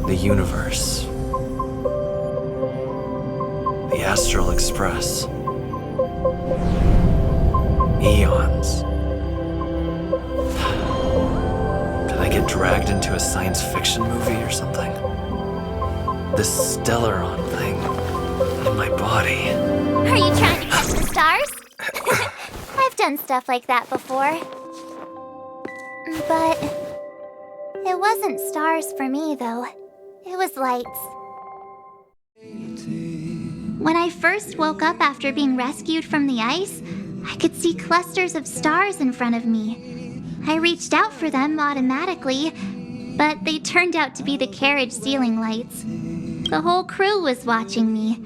The universe. The Astral Express. Eons. Did I get dragged into a science fiction movie or something? This Stellaron thing in my body. Are you trying to catch the stars? I've done stuff like that before. But it wasn't stars for me, though. It was lights. When I first woke up after being rescued from the ice, I could see clusters of stars in front of me. I reached out for them automatically, but they turned out to be the carriage ceiling lights. The whole crew was watching me.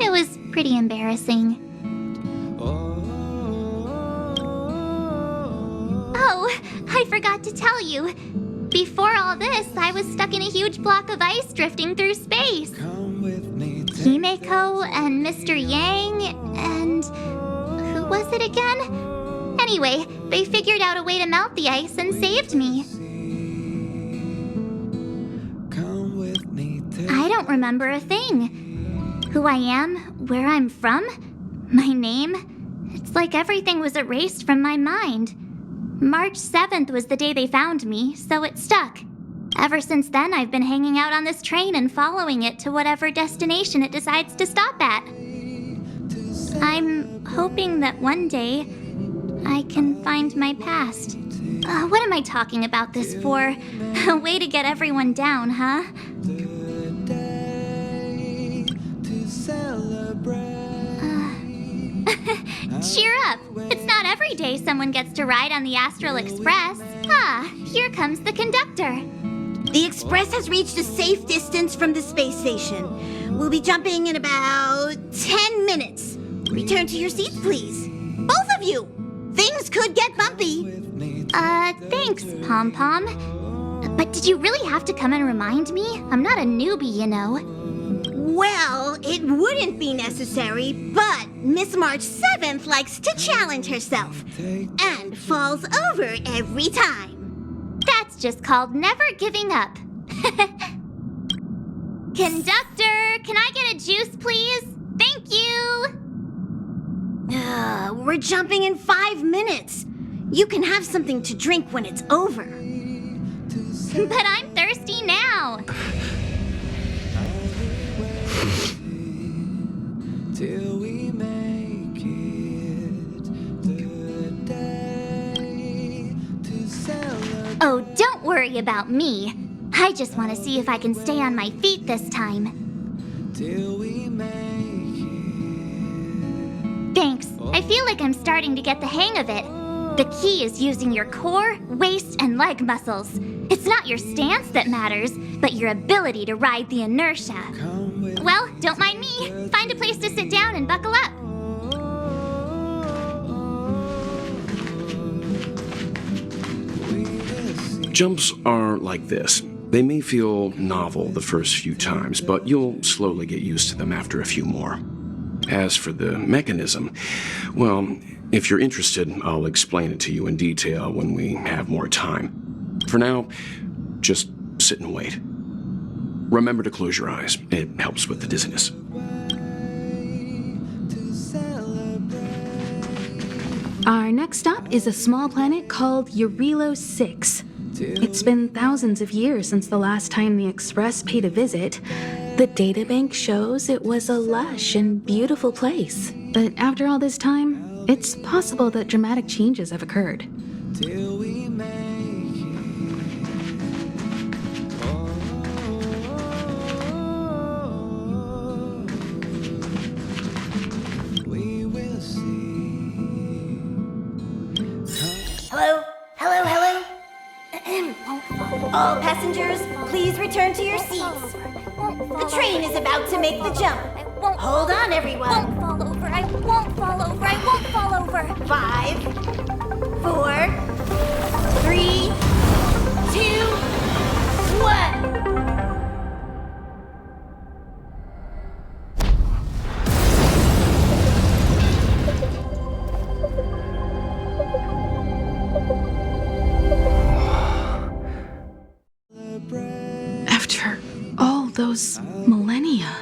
It was pretty embarrassing. Oh, I forgot to tell you. Before all this, I was stuck in a huge block of ice drifting through space. Himeko and Mr. Yang and... who was it again? Anyway, they figured out a way to melt the ice and saved me. I don't remember a thing. Who I am, where I'm from, my name. It's like everything was erased from my mind. March 7th was the day they found me, so it stuck. Ever since then, I've been hanging out on this train and following it to whatever destination it decides to stop at. I'm hoping that one day I can find my past. What am I talking about this for? A way to get everyone down, huh? Cheer up! It's not every day someone gets to ride on the Astral Express. Ah, here comes the conductor. The Express has reached a safe distance from the space station. We'll be jumping in about 10 minutes. Return to your seats, please. Both of you! Things could get bumpy. Thanks, Pom Pom. But did you really have to come and remind me? I'm not a newbie, you know. Well, it wouldn't be necessary, but Miss March 7th likes to challenge herself and falls over every time. That's just called never giving up. Conductor, can I get a juice, please? Thank you! We're jumping in 5 minutes. You can have something to drink when it's over. But I'm thirsty now. Till we make it the day to celebrate. Oh, don't worry about me. I just want to see if I can stay on my feet this time. Till we make it. Thanks. I feel like I'm starting to get the hang of it. The key is using your core, waist, and leg muscles. It's not your stance that matters, but your ability to ride the inertia. Well, don't mind me. Find a place to sit down and buckle up. Jumps are like this. They may feel novel the first few times, but you'll slowly get used to them after a few more. As for the mechanism, well, if you're interested, I'll explain it to you in detail when we have more time. For now, just sit and wait. Remember to close your eyes. It helps with the dizziness. Our next stop is a small planet called Eurelos 6. It's been thousands of years since the last time the Express paid a visit. The databank shows it was a lush and beautiful place. But after all this time, it's possible that dramatic changes have occurred. Till we make it. We will see. Hello? Hello, hello? All passengers, please return to your seats. The train is about to make the jump. Hold on, everyone. I won't fall over. I won't fall over. I won't fall over. 5, 4, 3, 2, 1. those millennia.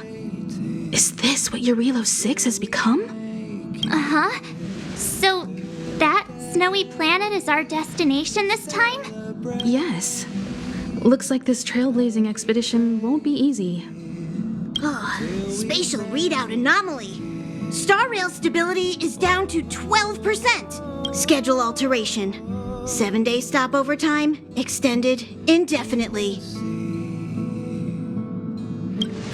Is this what Eurilo 6 has become? Uh-huh. So, that snowy planet is our destination this time? Yes. Looks like this trailblazing expedition won't be easy. Spatial readout anomaly. Star rail stability is down to 12%. Schedule alteration. 7-day stopover time extended indefinitely.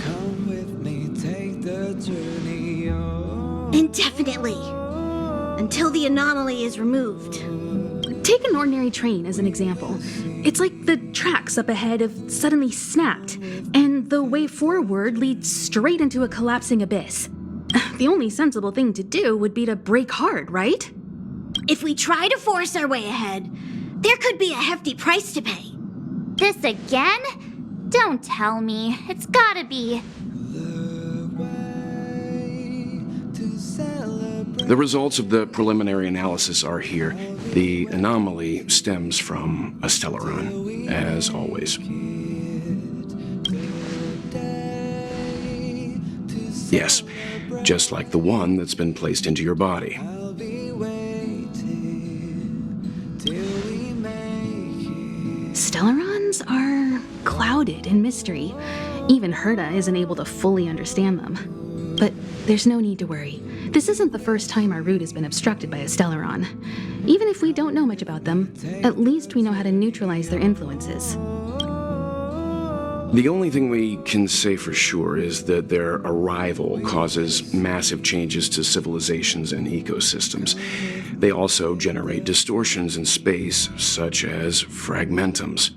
Come with me, take the journey on. Indefinitely. Until the anomaly is removed. Take an ordinary train as an example. It's like the tracks up ahead have suddenly snapped, and the way forward leads straight into a collapsing abyss. The only sensible thing to do would be to brake hard, right? If we try to force our way ahead, there could be a hefty price to pay. This again? Don't tell me. It's gotta be. The results of the preliminary analysis are here. The anomaly stems from a stellaron, as always. Yes, just like the one that's been placed into your body. I'll be waiting till we make it. Stellarons are clouded in mystery. Even Herta isn't able to fully understand them. But there's no need to worry. This isn't the first time our route has been obstructed by a Stellaron. Even if we don't know much about them, at least we know how to neutralize their influences. The only thing we can say for sure is that their arrival causes massive changes to civilizations and ecosystems. They also generate distortions in space, such as fragmentums.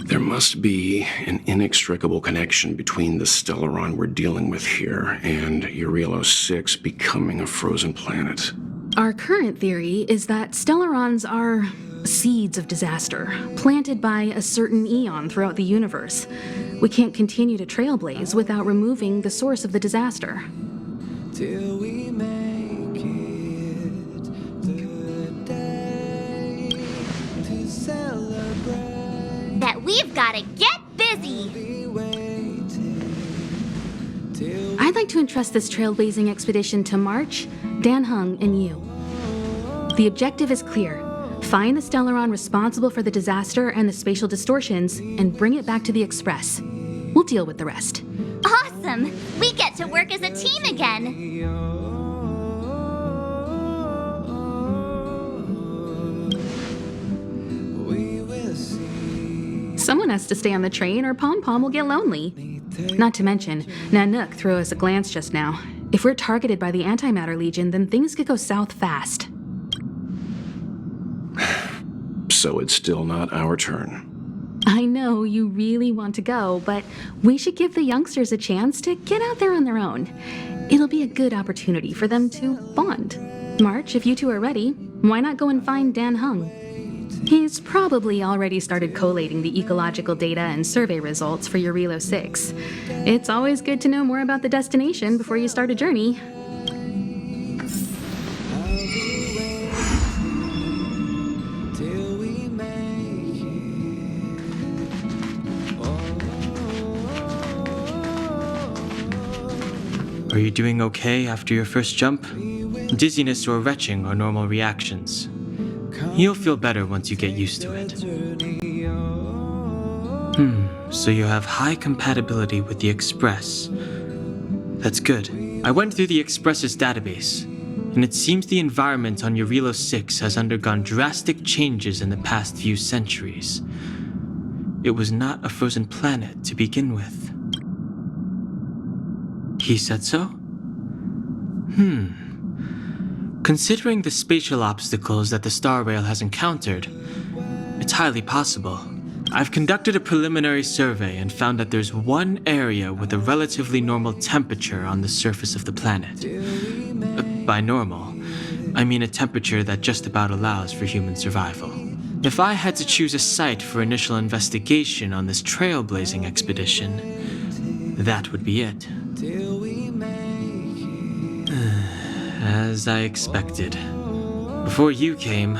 There must be an inextricable connection between the Stellaron we're dealing with here and Eurilo 6 becoming a frozen planet. Our current theory is that Stellarons are seeds of disaster, planted by a certain eon throughout the universe. We can't continue to trailblaze without removing the source of the disaster. Till we make it the day to celebrate. That we've gotta get busy. Be waiting till I'd like to entrust this trailblazing expedition to March, Dan Hung, and you. The objective is clear. Find the Stellaron responsible for the disaster and the spatial distortions, and bring it back to the Express. We'll deal with the rest. Awesome! We get to work as a team again. we will see. Someone has to stay on the train or Pom Pom will get lonely. Not to mention, Nanook threw us a glance just now. If we're targeted by the Antimatter Legion, then things could go south fast. So it's still not our turn. I know you really want to go, but we should give the youngsters a chance to get out there on their own. It'll be a good opportunity for them to bond. March, if you two are ready, why not go and find Dan Hung? He's probably already started collating the ecological data and survey results for Eurilo 6. It's always good to know more about the destination before you start a journey. Till we make Are you doing okay after your first jump? Dizziness or retching are normal reactions. You'll feel better once you get used to it. So you have high compatibility with the Express. That's good. I went through the Express's database, and it seems the environment on Eurilo 6 has undergone drastic changes in the past few centuries. It was not a frozen planet to begin with. He said so? Considering the spatial obstacles that the Star Rail has encountered, it's highly possible. I've conducted a preliminary survey and found that there's one area with a relatively normal temperature on the surface of the planet. By normal, I mean a temperature that just about allows for human survival. If I had to choose a site for initial investigation on this trailblazing expedition, that would be it. till we make As I expected. Before you came,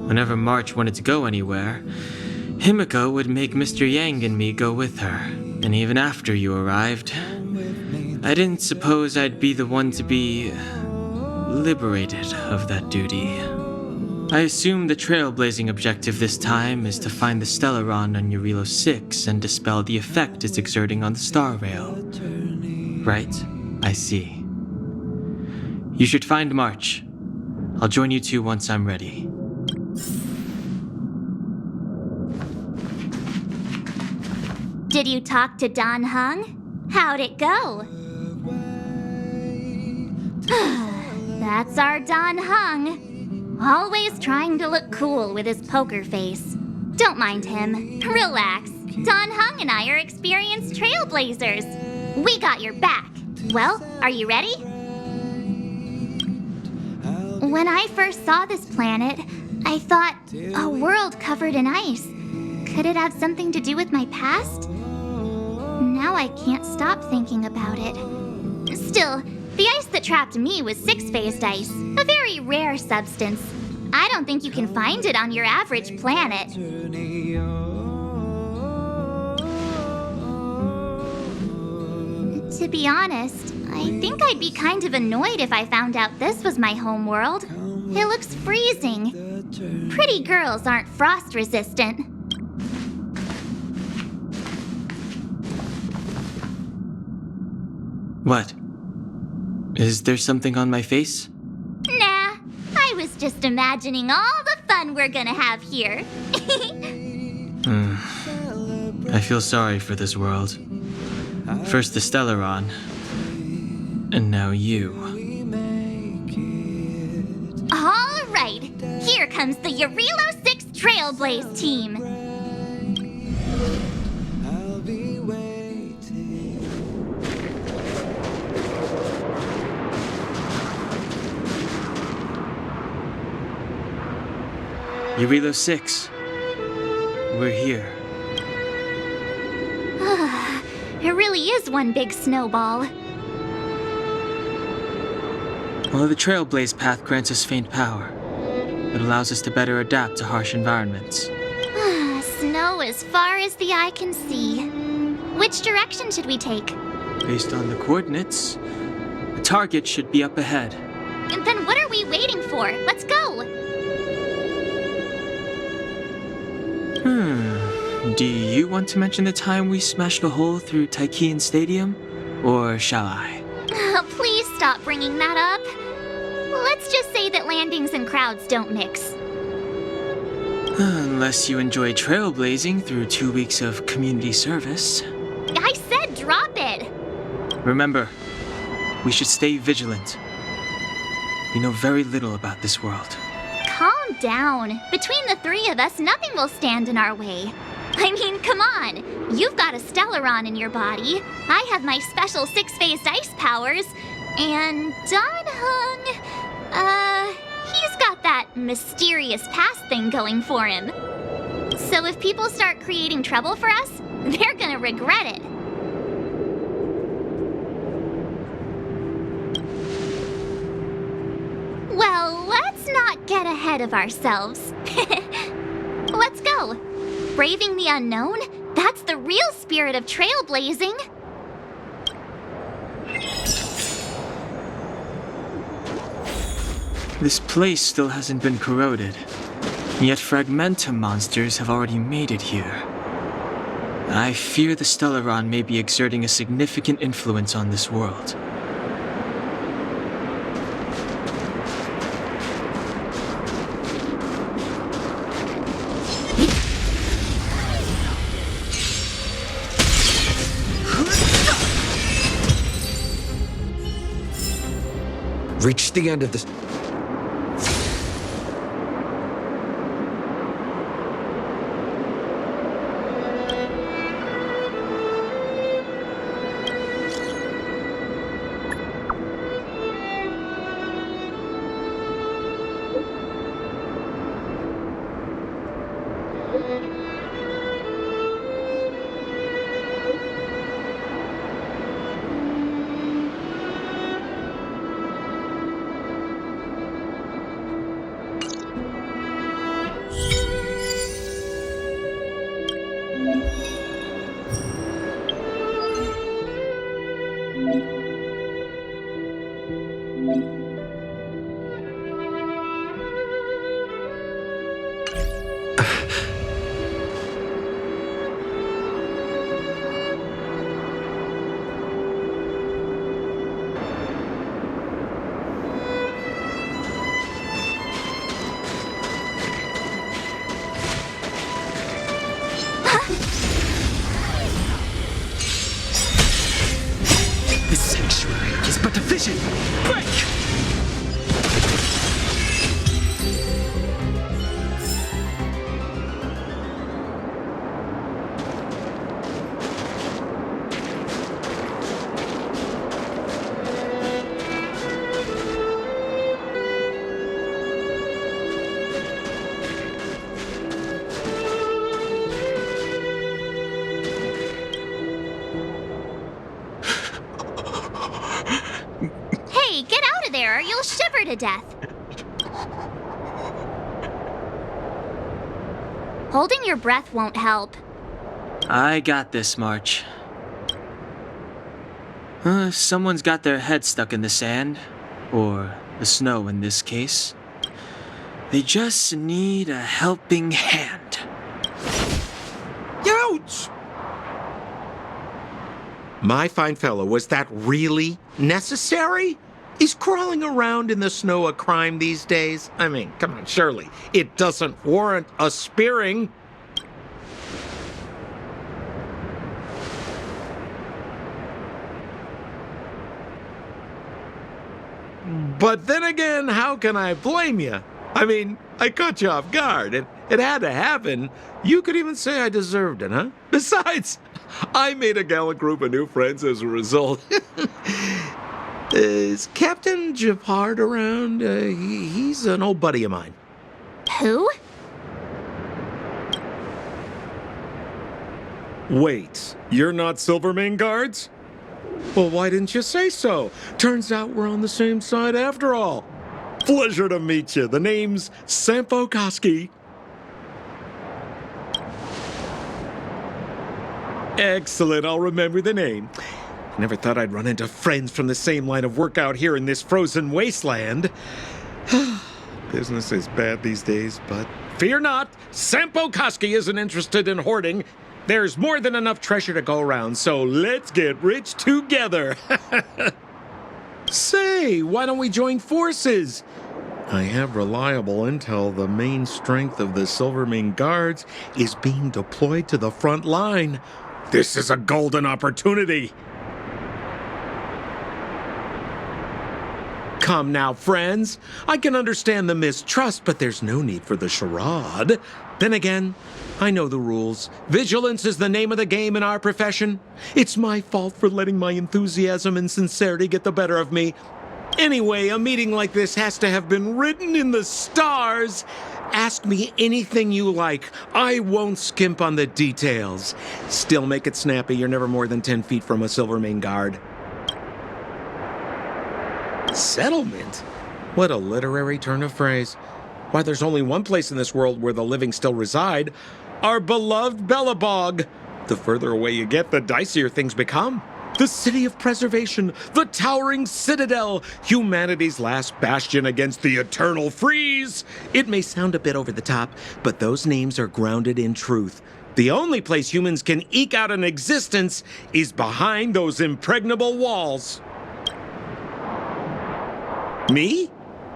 whenever March wanted to go anywhere, Himiko would make Mr. Yang and me go with her. And even after you arrived, I didn't suppose I'd be the one to be liberated of that duty. I assume the trailblazing objective this time is to find the Stellaron on Eurilo 6 and dispel the effect it's exerting on the Star Rail. Right? I see. You should find March. I'll join you two once I'm ready. Did you talk to Don Hung? How'd it go? That's our Don Hung. Always trying to look cool with his poker face. Don't mind him. Relax. Don Hung and I are experienced trailblazers. We got your back. Well, are you ready? When I first saw this planet, I thought, a world covered in ice. Could it have something to do with my past? Now I can't stop thinking about it. Still, the ice that trapped me was six-phased ice, a very rare substance. I don't think you can find it on your average planet. To be honest, I think I'd be kind of annoyed if I found out this was my home world. It looks freezing. Pretty girls aren't frost resistant. What? Is there something on my face? Nah, I was just imagining all the fun we're gonna have here. I feel sorry for this world. First the Stellaron, and now you. All right, here comes the Eurilo 6 Trailblaze team. I'll be waiting. Eurilo 6. We're here. It really is one big snowball. Well, the Trailblaze path grants us faint power. It allows us to better adapt to harsh environments. Snow as far as the eye can see. Which direction should we take? Based on the coordinates, the target should be up ahead. And then what are we waiting for? Let's go! Do you want to mention the time we smashed a hole through Taikian Stadium? Or shall I? Please stop bringing that up. Let's just say that landings and crowds don't mix. Unless you enjoy trailblazing through 2 weeks of community service. I said drop it! Remember, we should stay vigilant. We know very little about this world. Calm down. Between the three of us, nothing will stand in our way. I mean, come on. You've got a Stellaron in your body. I have my special six-phased ice powers. And Don Hung, he's got that mysterious past thing going for him. So if people start creating trouble for us, they're gonna regret it. Well, let's not get ahead of ourselves. Let's go. Braving the unknown? That's the real spirit of trailblazing. This place still hasn't been corroded, yet fragmentum monsters have already made it here. I fear the Stellaron may be exerting a significant influence on this world. Reach the end of this. to vision! Break! Hey, get out of there or you'll shiver to death. Holding your breath won't help. I got this, March. Someone's got their head stuck in the sand, or the snow in this case. They just need a helping hand. Ouch! My fine fellow, was that really necessary? Is crawling around in the snow a crime these days? I mean, come on, surely. It doesn't warrant a spearing. But then again, how can I blame you? I mean, I caught you off guard. It had to happen. You could even say I deserved it, huh? Besides, I made a gallant group of new friends as a result. Is Captain Japard around? He's an old buddy of mine. Who? Wait, you're not Silvermane guards? Well, why didn't you say so? Turns out we're on the same side after all. Pleasure to meet you. The name's Sampo Koski. Excellent, I'll remember the name. I never thought I'd run into friends from the same line of work out here in this frozen wasteland. Business is bad these days, but fear not, Sampo Koski isn't interested in hoarding. There's more than enough treasure to go around, so let's get rich together. Say, why don't we join forces? I have reliable intel the main strength of the Silvermane Guards is being deployed to the front line. This is a golden opportunity. Come now, friends. I can understand the mistrust, but there's no need for the charade. Then again, I know the rules. Vigilance is the name of the game in our profession. It's my fault for letting my enthusiasm and sincerity get the better of me. Anyway, a meeting like this has to have been written in the stars. Ask me anything you like. I won't skimp on the details. Still make it snappy. You're never more than 10 feet from a Silvermane guard. Settlement? What a literary turn of phrase. Why, there's only one place in this world where the living still reside. Our beloved Bellabog. The further away you get, the dicier things become. The city of preservation, the towering citadel, humanity's last bastion against the eternal freeze. It may sound a bit over the top, but those names are grounded in truth. The only place humans can eke out an existence is behind those impregnable walls. Me?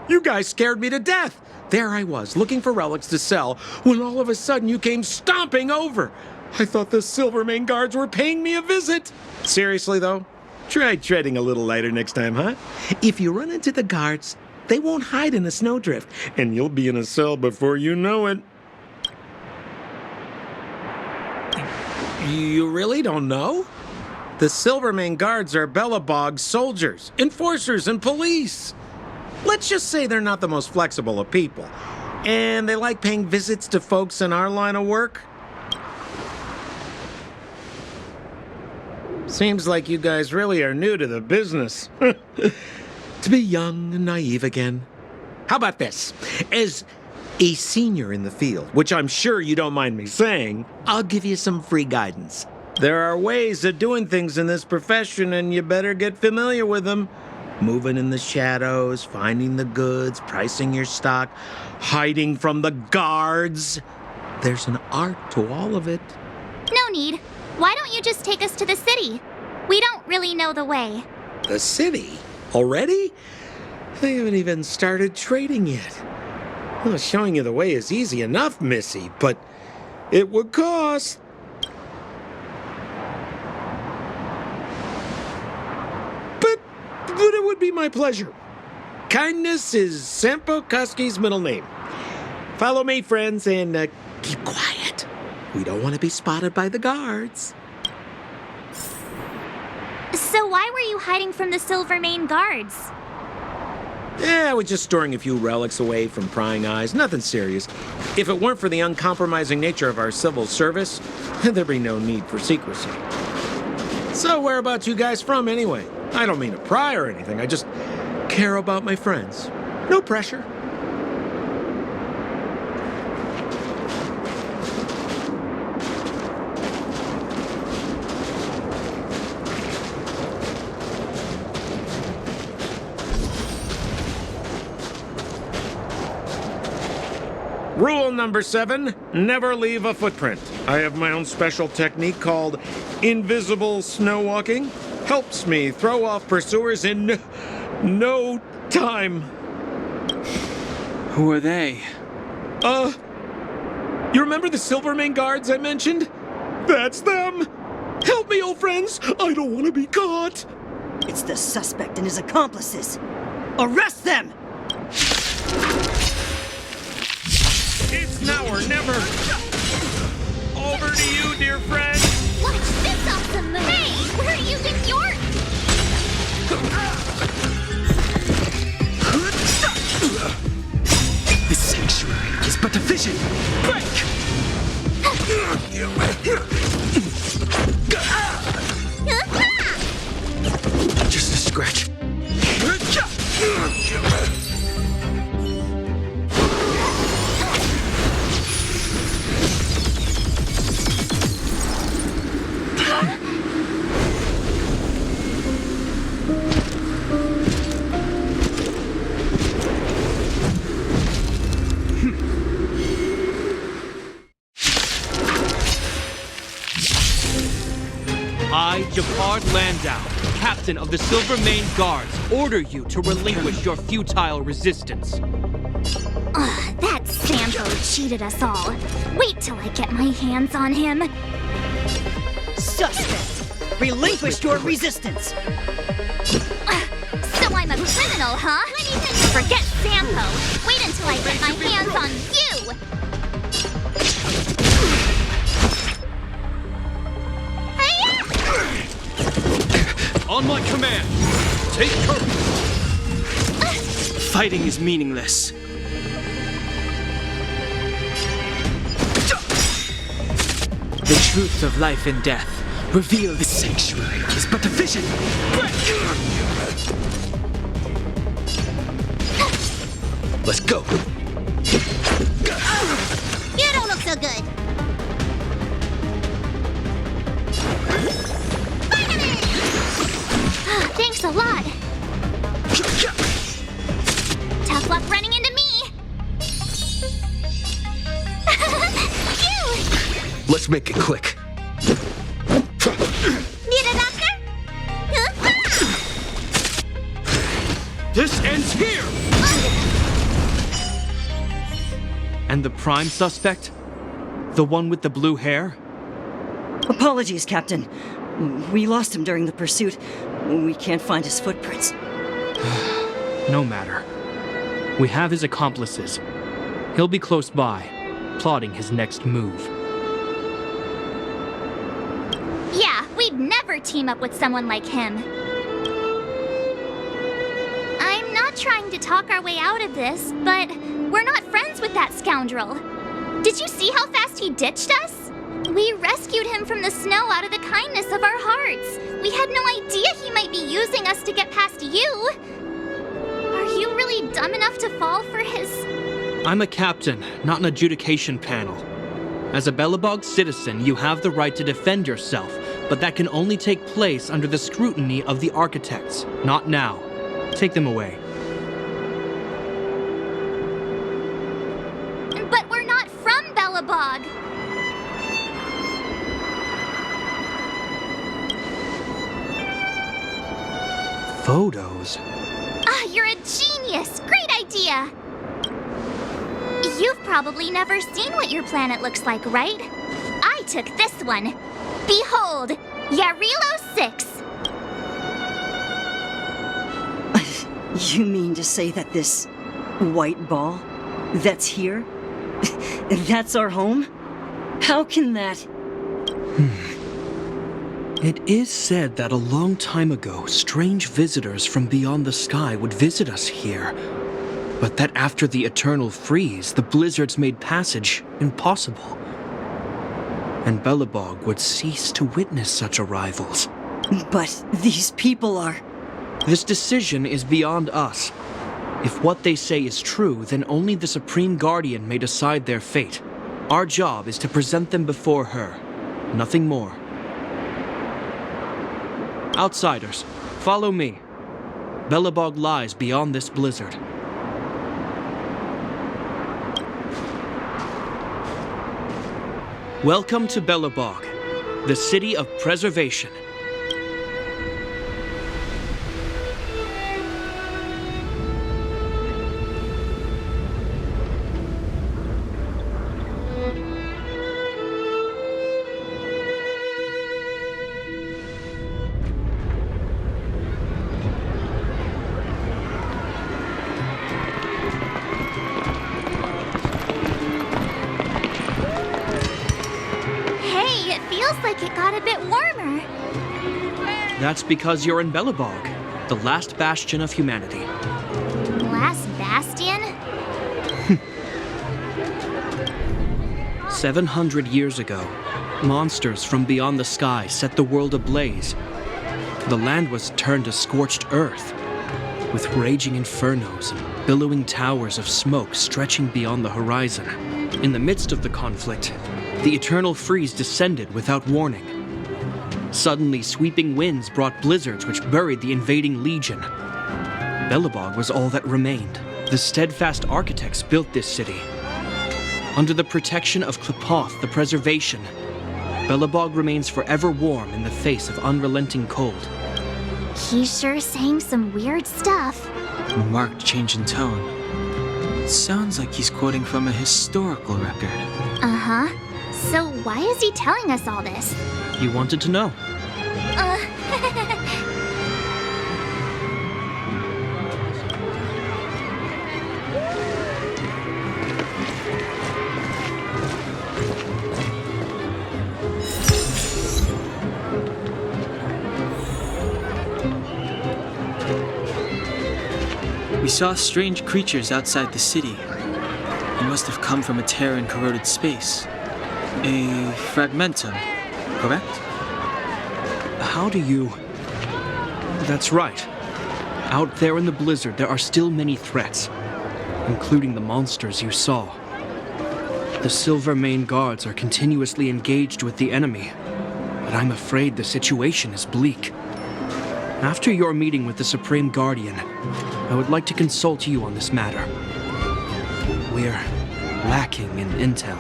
You guys scared me to death. There I was, looking for relics to sell, when all of a sudden you came stomping over. I thought the Silvermane guards were paying me a visit. Seriously, though, try treading a little lighter next time, huh? If you run into the guards, they won't hide in a snowdrift, and you'll be in a cell before you know it. You really don't know? The Silvermane guards are Bellabog's soldiers, enforcers, and police. Let's just say they're not the most flexible of people, and they like paying visits to folks in our line of work. Seems like you guys really are new to the business. To be young and naive again. How about this? As a senior in the field, which I'm sure you don't mind me saying, I'll give you some free guidance. There are ways of doing things in this profession, and you better get familiar with them. Moving in the shadows, finding the goods, pricing your stock, hiding from the guards. There's an art to all of it. No need. Why don't you just take us to the city? We don't really know the way. The city? Already? They haven't even started trading yet. Well, showing you the way is easy enough, Missy, but it would cost. But it would be my pleasure. Kindness is Sampo Koski's middle name. Follow me, friends, and keep quiet. We don't want to be spotted by the guards. So why were you hiding from the Silvermane guards? I was just storing a few relics away from prying eyes. Nothing serious. If it weren't for the uncompromising nature of our civil service, there'd be no need for secrecy. So whereabouts you guys from, anyway? I don't mean to pry or anything. I just care about my friends. No pressure. Rule number 7, never leave a footprint. I have my own special technique called invisible snow walking. Helps me throw off pursuers in no time. Who are they? You remember the Silvermane guards I mentioned? That's them! Help me, old friends! I don't want to be caught! It's the suspect and his accomplices. Arrest them! It's now or never! Over to you, dear friend! Watch this awesome move! Hey, where do you think you're... The sanctuary is but a vision. Break! Just a scratch. I, Japard Landau, captain of the Silvermane Guards, order you to relinquish your futile resistance. That Sampo cheated us all. Wait till I get my hands on him. Suspect! Relinquish your resistance! So I'm a criminal, huh? Forget Sampo. Wait until I get my hands on you! On my command, take courage! Fighting is meaningless. The truth of life and death. Reveal the sanctuary is but a vision. Let's go. You don't look so good. Thanks a lot. Tough luck running into me. Phew! Let's make it quick. Need a doctor? This ends here! And the prime suspect? The one with the blue hair? Apologies, Captain. We lost him during the pursuit. We can't find his footprints. No matter. We have his accomplices. He'll be close by, plotting his next move. Yeah, we'd never team up with someone like him. I'm not trying to talk our way out of this, but we're not friends with that scoundrel. Did you see how fast he ditched us? We rescued him from the snow out of the kindness of our hearts. We had no idea he might be using us to get past you. Are you really dumb enough to fall for his... I'm a captain, not an adjudication panel. As a Belobog citizen, you have the right to defend yourself, but that can only take place under the scrutiny of the architects, not now. Take them away. But we're not from Belobog. Photos? You're a genius! Great idea! You've probably never seen what your planet looks like, right? I took this one. Behold, Yarilo 6. You mean to say that this white ball that's here, that's our home? How can that... It is said that a long time ago, strange visitors from beyond the sky would visit us here. But that after the eternal freeze, the blizzards made passage impossible. And Belobog would cease to witness such arrivals. But these people are... This decision is beyond us. If what they say is true, then only the Supreme Guardian may decide their fate. Our job is to present them before her. Nothing more. Outsiders, follow me. Belobog lies beyond this blizzard. Welcome to Belobog, the city of preservation. That's because you're in Belobog, the last bastion of humanity. Last bastion? 700 years ago, monsters from beyond the sky set the world ablaze. The land was turned to scorched earth, with raging infernos and billowing towers of smoke stretching beyond the horizon. In the midst of the conflict, the eternal freeze descended without warning. Suddenly, sweeping winds brought blizzards which buried the invading legion. Belobog was all that remained. The steadfast architects built this city. Under the protection of Klepoth, the preservation, Belobog remains forever warm in the face of unrelenting cold. He's sure saying some weird stuff. A marked change in tone. It sounds like he's quoting from a historical record. Uh-huh. So why is he telling us all this? You wanted to know. We saw strange creatures outside the city. They must have come from a tear in corroded space. A fragmentum, correct? How do you... That's right. Out there in the blizzard, there are still many threats, including the monsters you saw. The silvermane guards are continuously engaged with the enemy, but I'm afraid the situation is bleak. After your meeting with the Supreme Guardian, I would like to consult you on this matter. We're lacking in intel.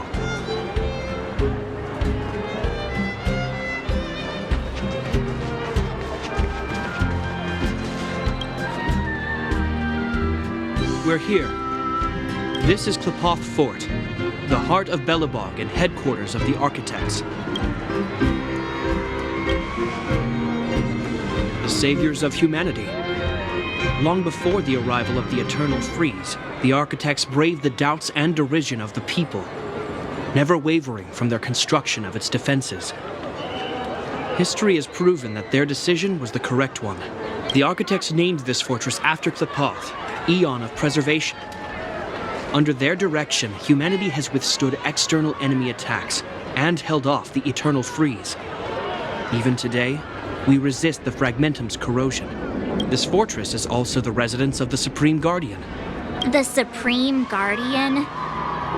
We're here. This is Klepoth Fort, the heart of Belobog and headquarters of the architects. The saviors of humanity. Long before the arrival of the Eternal Freeze, the architects braved the doubts and derision of the people, never wavering from their construction of its defenses. History has proven that their decision was the correct one. The architects named this fortress after Klepoth, Eon of Preservation. Under their direction, humanity has withstood external enemy attacks and held off the Eternal Freeze. Even today, we resist the Fragmentum's corrosion. This fortress is also the residence of the Supreme Guardian. The Supreme Guardian?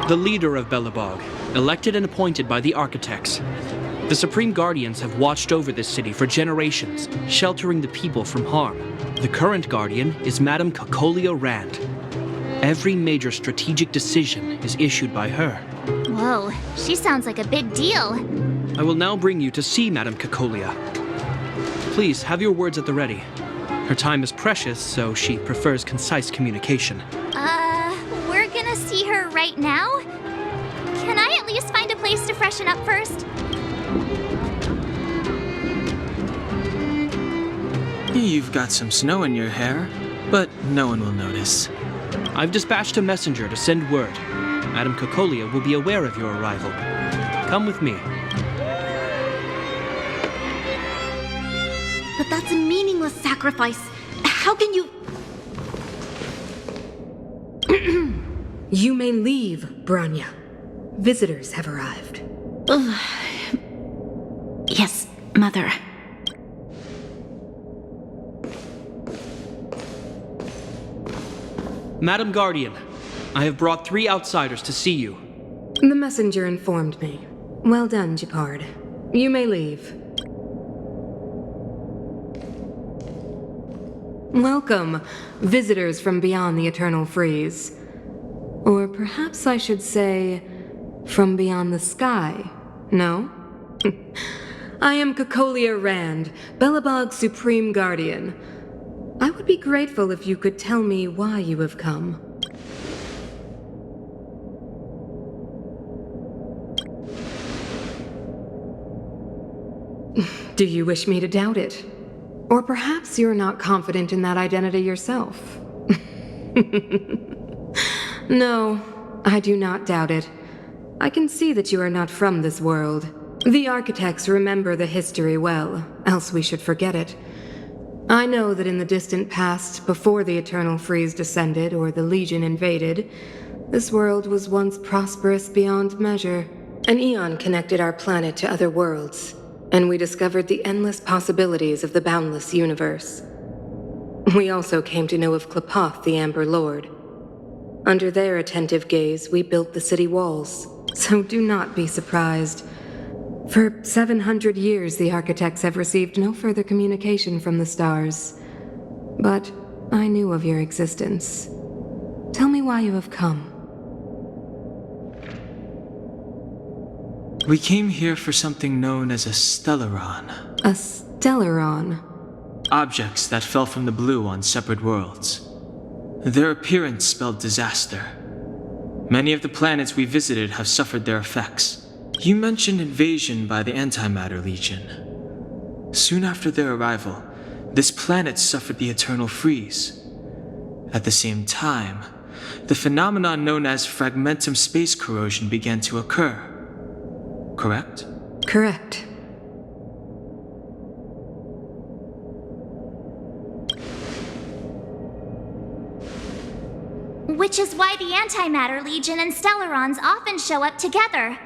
The leader of Belobog, elected and appointed by the architects. The Supreme Guardians have watched over this city for generations, sheltering the people from harm. The current Guardian is Madame Kakolia Rand. Every major strategic decision is issued by her. Whoa, she sounds like a big deal. I will now bring you to see Madame Kakolia. Please have your words at the ready. Her time is precious, so she prefers concise communication. We're gonna see her right now? Can I at least find a place to freshen up first? You've got some snow in your hair. but no one will notice. I've dispatched a messenger to send word. Madame Cocolia will be aware of your arrival. Come with me. But that's a meaningless sacrifice. How can you... You may leave, Branya. Visitors have arrived. Yes, Mother. Madam Guardian, I have brought 3 outsiders to see you. The messenger informed me. Well done, Gepard. You may leave. Welcome, visitors from beyond the Eternal Freeze. Or perhaps I should say, from beyond the sky, no? I am Cocolia Rand, Belobog's Supreme Guardian. I would be grateful if you could tell me why you have come. Do you wish me to doubt it? Or perhaps you're not confident in that identity yourself? No, I do not doubt it. I can see that you are not from this world. The architects remember the history well, else we should forget it. I know that in the distant past, before the Eternal Freeze descended or the Legion invaded, this world was once prosperous beyond measure. An eon connected our planet to other worlds, and we discovered the endless possibilities of the boundless universe. We also came to know of Klapoth, the Amber Lord. Under their attentive gaze, we built the city walls, so do not be surprised. For 700 years, the architects have received no further communication from the stars. But I knew of your existence. Tell me why you have come. We came here for something known as a stellaron. A stellaron? Objects that fell from the blue on separate worlds. Their appearance spelled disaster. Many of the planets we visited have suffered their effects. You mentioned invasion by the Antimatter Legion. Soon after their arrival, this planet suffered the Eternal Freeze. At the same time, the phenomenon known as fragmentum space corrosion began to occur. Correct? Correct. Which is why the Antimatter Legion and Stellarons often show up together.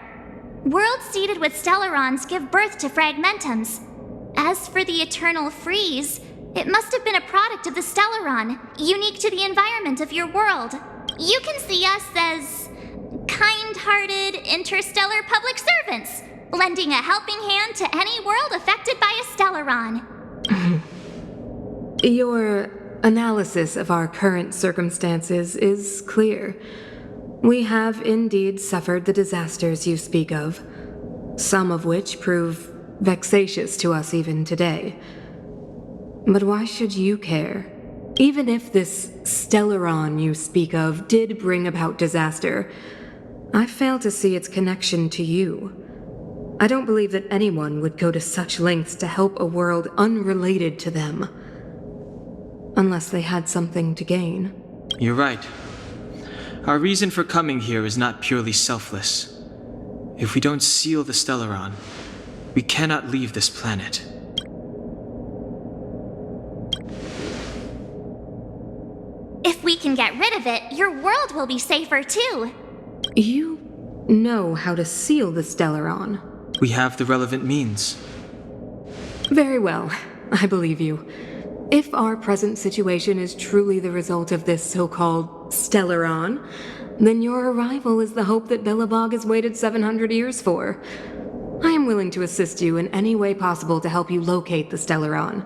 Worlds seeded with Stellarons give birth to fragmentums. As for the Eternal Freeze, it must have been a product of the Stellaron, unique to the environment of your world. You can see us as kind-hearted interstellar public servants, lending a helping hand to any world affected by a Stellaron. Your analysis of our current circumstances is clear. We have indeed suffered the disasters you speak of, some of which prove vexatious to us even today. But why should you care? Even if this Stellaron you speak of did bring about disaster, I fail to see its connection to you. I don't believe that anyone would go to such lengths to help a world unrelated to them. Unless they had something to gain. You're right. Our reason for coming here is not purely selfless. If we don't seal the Stellaron, we cannot leave this planet. If we can get rid of it, your world will be safer too. You know how to seal the Stellaron. We have the relevant means. Very well, I believe you. If our present situation is truly the result of this so-called Stellaron, then your arrival is the hope that Belobog has waited 700 years for. I am willing to assist you in any way possible to help you locate the Stellaron.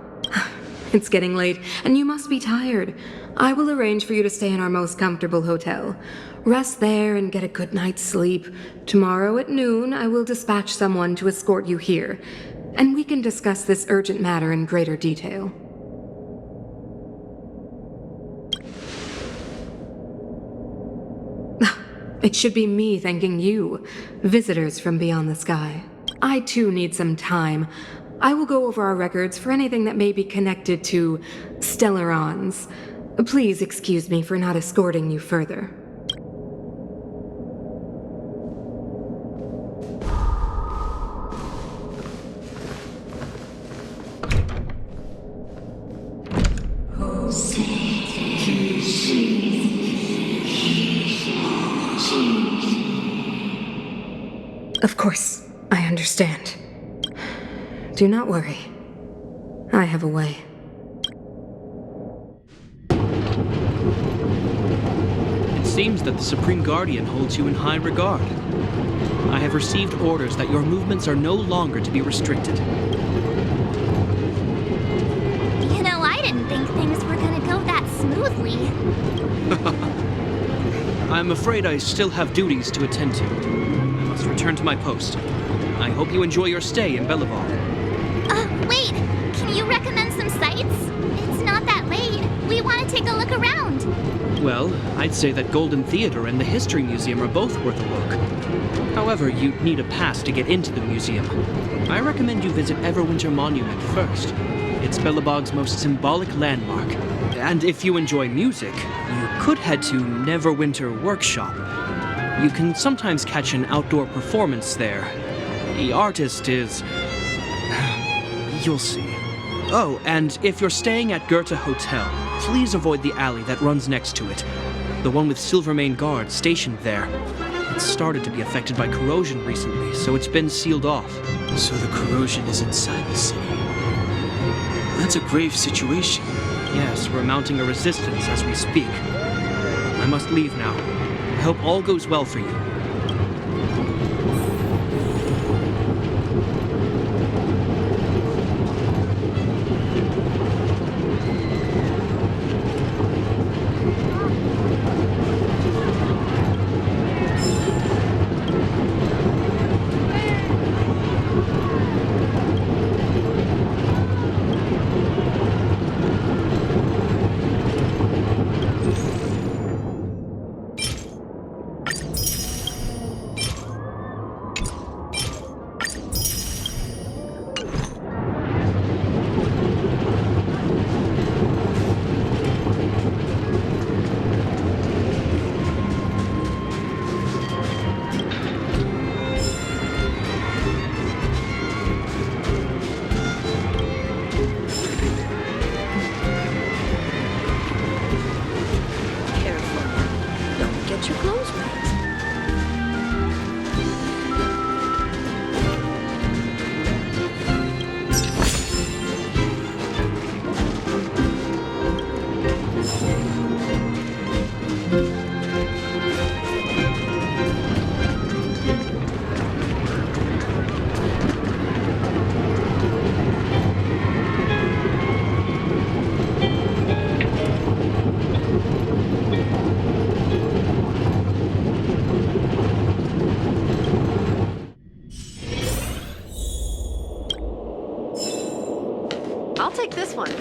It's getting late, and you must be tired. I will arrange for you to stay in our most comfortable hotel. Rest there and get a good night's sleep. Tomorrow at noon, I will dispatch someone to escort you here, and we can discuss this urgent matter in greater detail. It should be me thanking you, visitors from beyond the sky. I too need some time. I will go over our records for anything that may be connected to Stellarons. Please excuse me for not escorting you further. Of course, I understand. Do not worry. I have a way. It seems that the Supreme Guardian holds you in high regard. I have received orders that your movements are no longer to be restricted. You know, I didn't think things were gonna go that smoothly. I'm afraid I still have duties to attend to. I must return to my post. I hope you enjoy your stay in Belobog. Wait! Can you recommend some sights? It's not that late. We want to take a look around. Well, I'd say that Golden Theater and the History Museum are both worth a look. However, you'd need a pass to get into the museum. I recommend you visit Everwinter Monument first. It's Belobog's most symbolic landmark. And if you enjoy music, you could head to Neverwinter Workshop. You can sometimes catch an outdoor performance there. The artist is... you'll see. Oh, and if you're staying at Goethe Hotel, please avoid the alley that runs next to it. The one with silvermane guards stationed there. It's started to be affected by corrosion recently, so it's been sealed off. So the corrosion is inside the city. That's a grave situation. Yes, we're mounting a resistance as we speak. I must leave now. I hope all goes well for you. I'll take this one.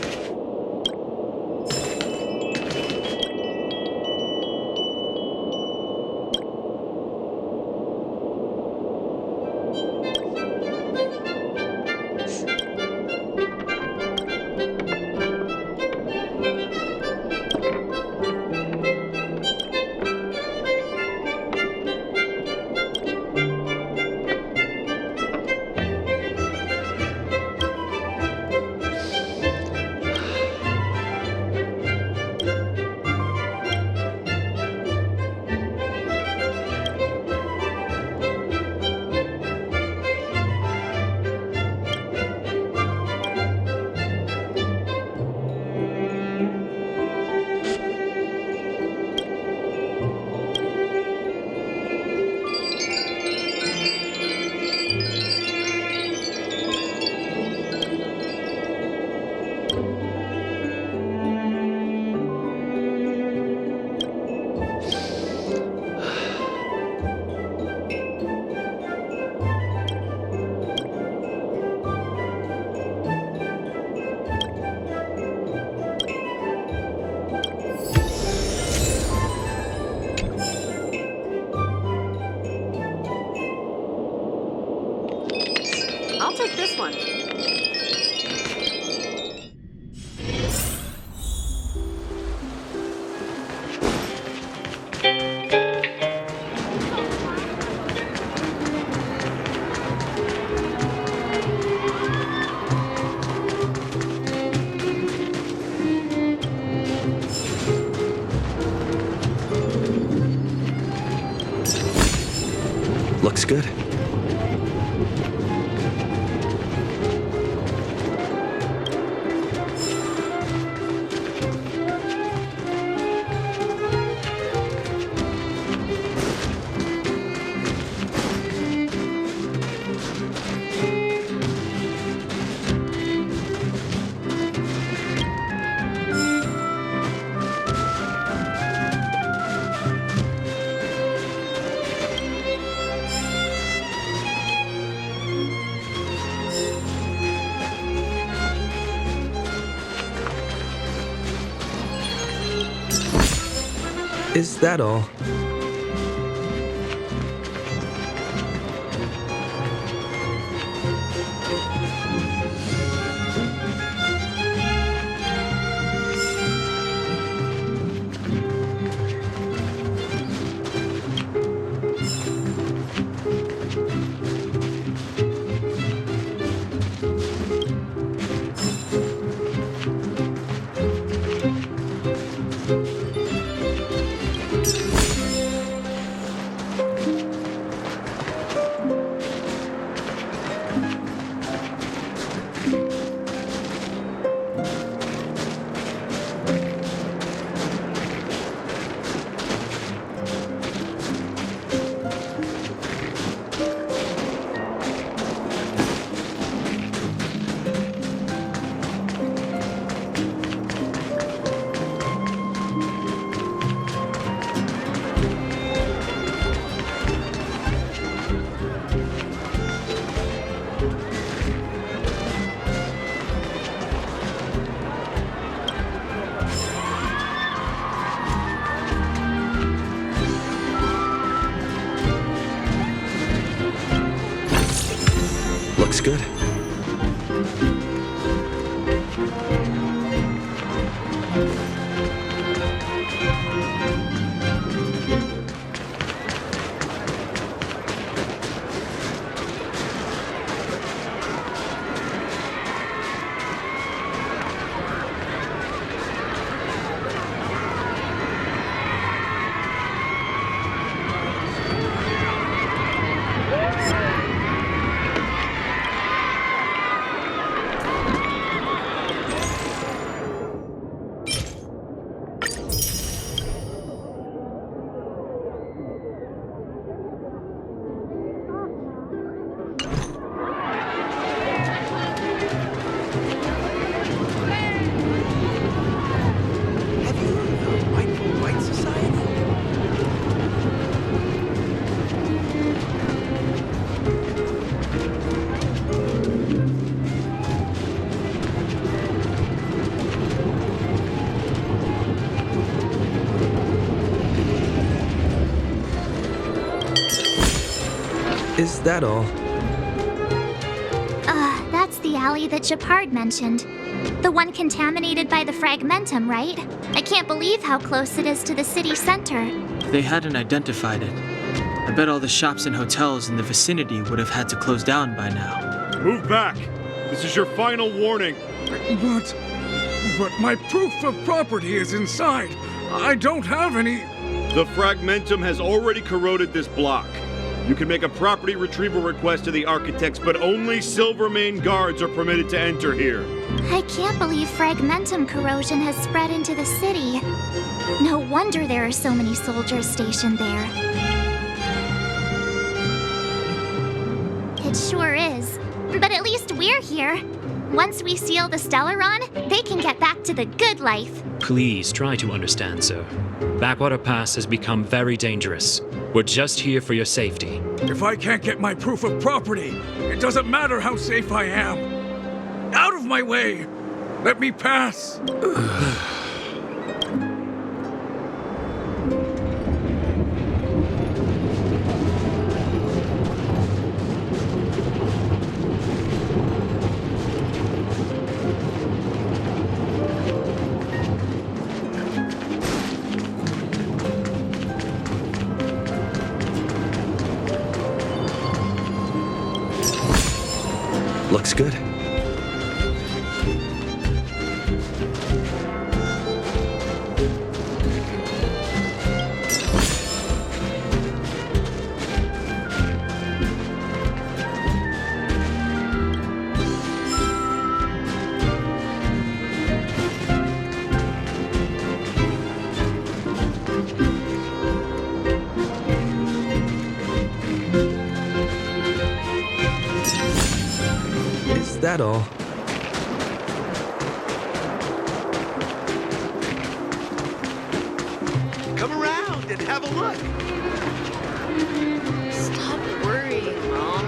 Looks good. Is that all? Looks good. Is that all? That's the alley that Shepard mentioned. The one contaminated by the fragmentum, right? I can't believe how close it is to the city center. They hadn't identified it. I bet all the shops and hotels in the vicinity would have had to close down by now. Move back! This is your final warning. But my proof of property is inside. I don't have any... The fragmentum has already corroded this block. You can make a property retrieval request to the architects, but only Silvermane guards are permitted to enter here. I can't believe fragmentum corrosion has spread into the city. No wonder there are so many soldiers stationed there. It sure is. But at least we're here. Once we seal the Stellaron, they can get back to the good life. Please try to understand, sir. Backwater Pass has become very dangerous. We're just here for your safety. If I can't get my proof of property, it doesn't matter how safe I am. Out of my way! Let me pass! Looks good. that all? Come around and have a look. Stop worrying, Mom.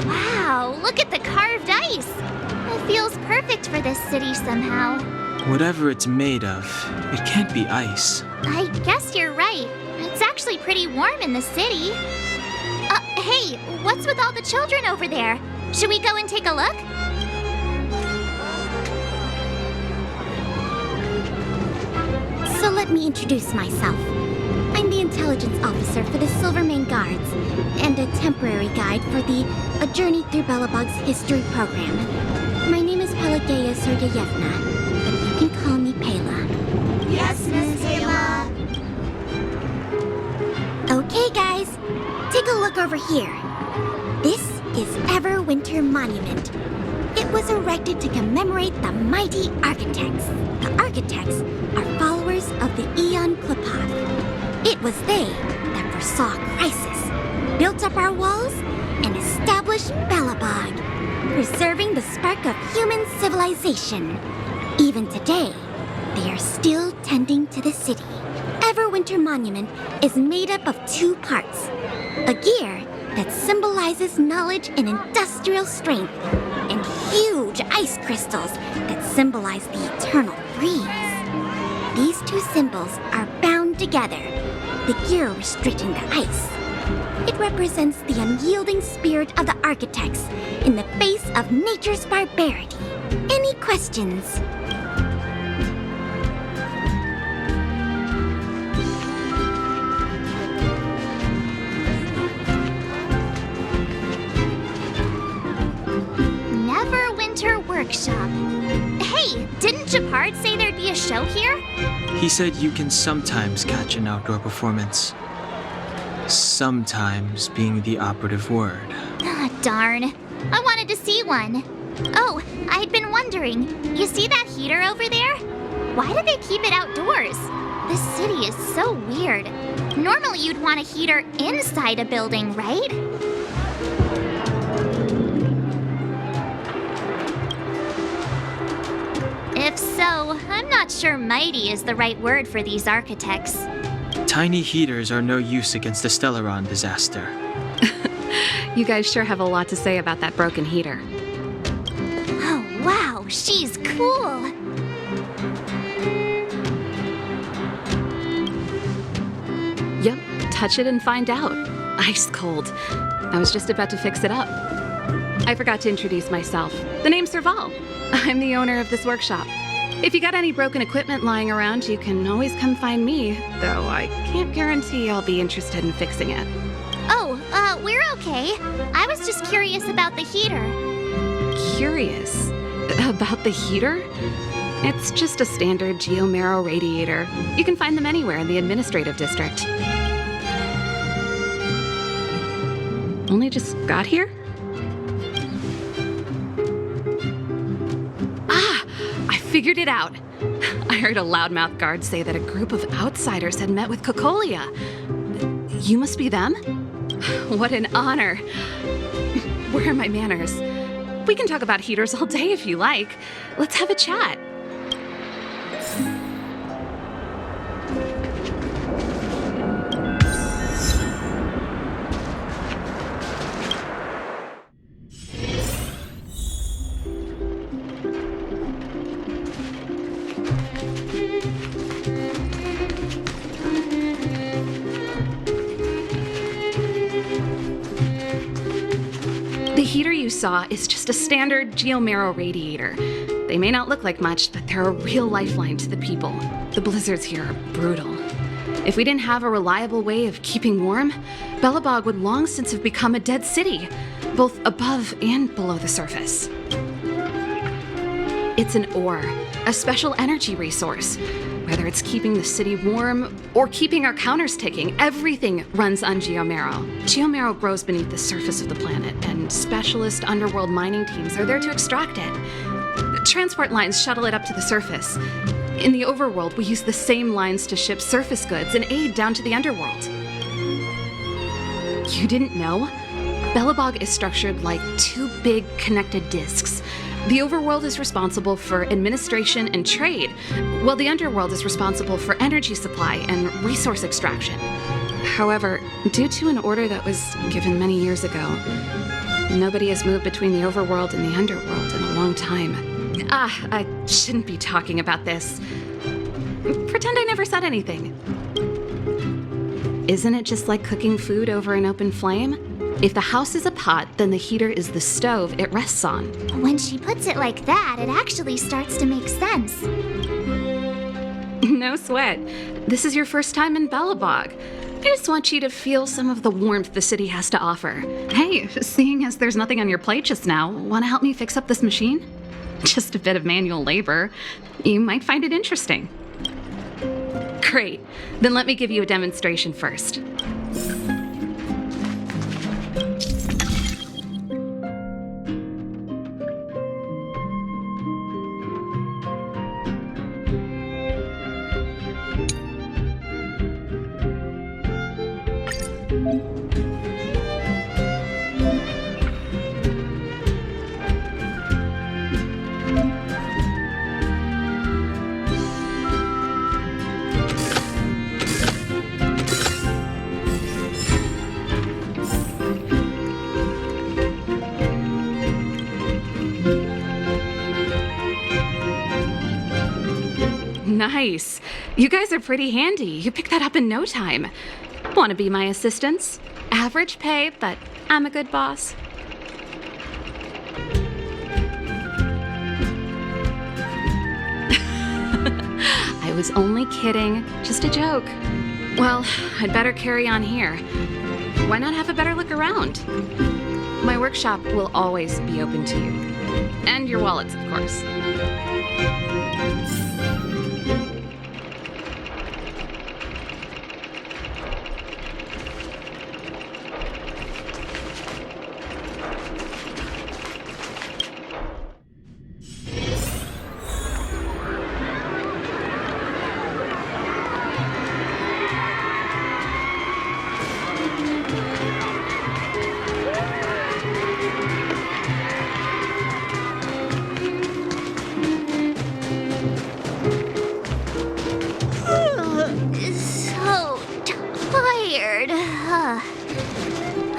Wow, look at the carved ice. It feels perfect for this city somehow. Whatever it's made of, it can't be ice. I guess you're right. It's actually pretty warm in the city. Hey, what's with all the children over there? Should we go and take a look? So let me introduce myself. I'm the intelligence officer for the Silvermane Guards, and a temporary guide for the A Journey Through Belobog's History program. My name is Pelageya Sergeyevna, but you can call me Pela. Yes, Miss Taylor. Okay, guys, take a look over here. This is Everwinter Monument. It was erected to commemorate the mighty architects. The architects are followers of the Aeon Klapath. It was they that foresaw crisis, built up our walls, and established Belobog, preserving the spark of human civilization. Even today, they are still tending to the city. Everwinter Monument is made up of two parts. A gear that symbolizes knowledge and industrial strength, and huge ice crystals that symbolize the eternal freeze. These two symbols are bound together, the gear restricting the ice. It represents the unyielding spirit of the architects in the face of nature's barbarity. Any questions? Neverwinter Workshop. Hey, didn't Japard say there'd be a show here? He said you can sometimes catch an outdoor performance. Sometimes being the operative word. Ah, darn. I wanted to see one. Oh, I'd been wondering. You see that heater over there? Why do they keep it outdoors? This city is so weird. Normally you'd want a heater inside a building, right? If so, I'm not sure mighty is the right word for these architects. Tiny heaters are no use against the Stellaron disaster. You guys sure have a lot to say about that broken heater. Oh, wow, she's cool. Yep, touch it and find out. Ice cold. I was just about to fix it up. I forgot to introduce myself. The name's Serval. I'm the owner of this workshop. If you got any broken equipment lying around, you can always come find me, though I can't guarantee I'll be interested in fixing it. Oh, we're okay. I was just curious about the heater. Curious? About the heater? It's just a standard geomarrow radiator. You can find them anywhere in the administrative district. Only just got here? I figured it out. I heard a loudmouth guard say that a group of outsiders had met with Cocolia. You must be them? What an honor. Where are my manners? We can talk about heaters all day if you like. Let's have a chat. The heater you saw is just a standard geomarrow radiator. They may not look like much, but they're a real lifeline to the people. The blizzards here are brutal. If we didn't have a reliable way of keeping warm, Belobog would long since have become a dead city, both above and below the surface. It's an ore, a special energy resource. Whether it's keeping the city warm or keeping our counters ticking, everything runs on geomarrow. Geomarrow grows beneath the surface of the planet, and specialist underworld mining teams are there to extract it. Transport lines shuttle it up to the surface. In the overworld, we use the same lines to ship surface goods and aid down to the underworld. You didn't know? Belobog is structured like two big connected disks. The overworld is responsible for administration and trade, while the underworld is responsible for energy supply and resource extraction. However, due to an order that was given many years ago, nobody has moved between the overworld and the underworld in a long time. I shouldn't be talking about this. Pretend I never said anything. Isn't it just like cooking food over an open flame? If the house is a pot, then the heater is the stove it rests on. When she puts it like that, it actually starts to make sense. No sweat. This is your first time in Belobog. I just want you to feel some of the warmth the city has to offer. Hey, seeing as there's nothing on your plate just now, want to help me fix up this machine? Just a bit of manual labor. You might find it interesting. Great. Then let me give you a demonstration first. Nice. You guys are pretty handy. You picked that up in no time. Want to be my assistants? Average pay, but I'm a good boss. I was only kidding. Just a joke. Well, I'd better carry on here. Why not have a better look around? My workshop will always be open to you. And your wallets, of course.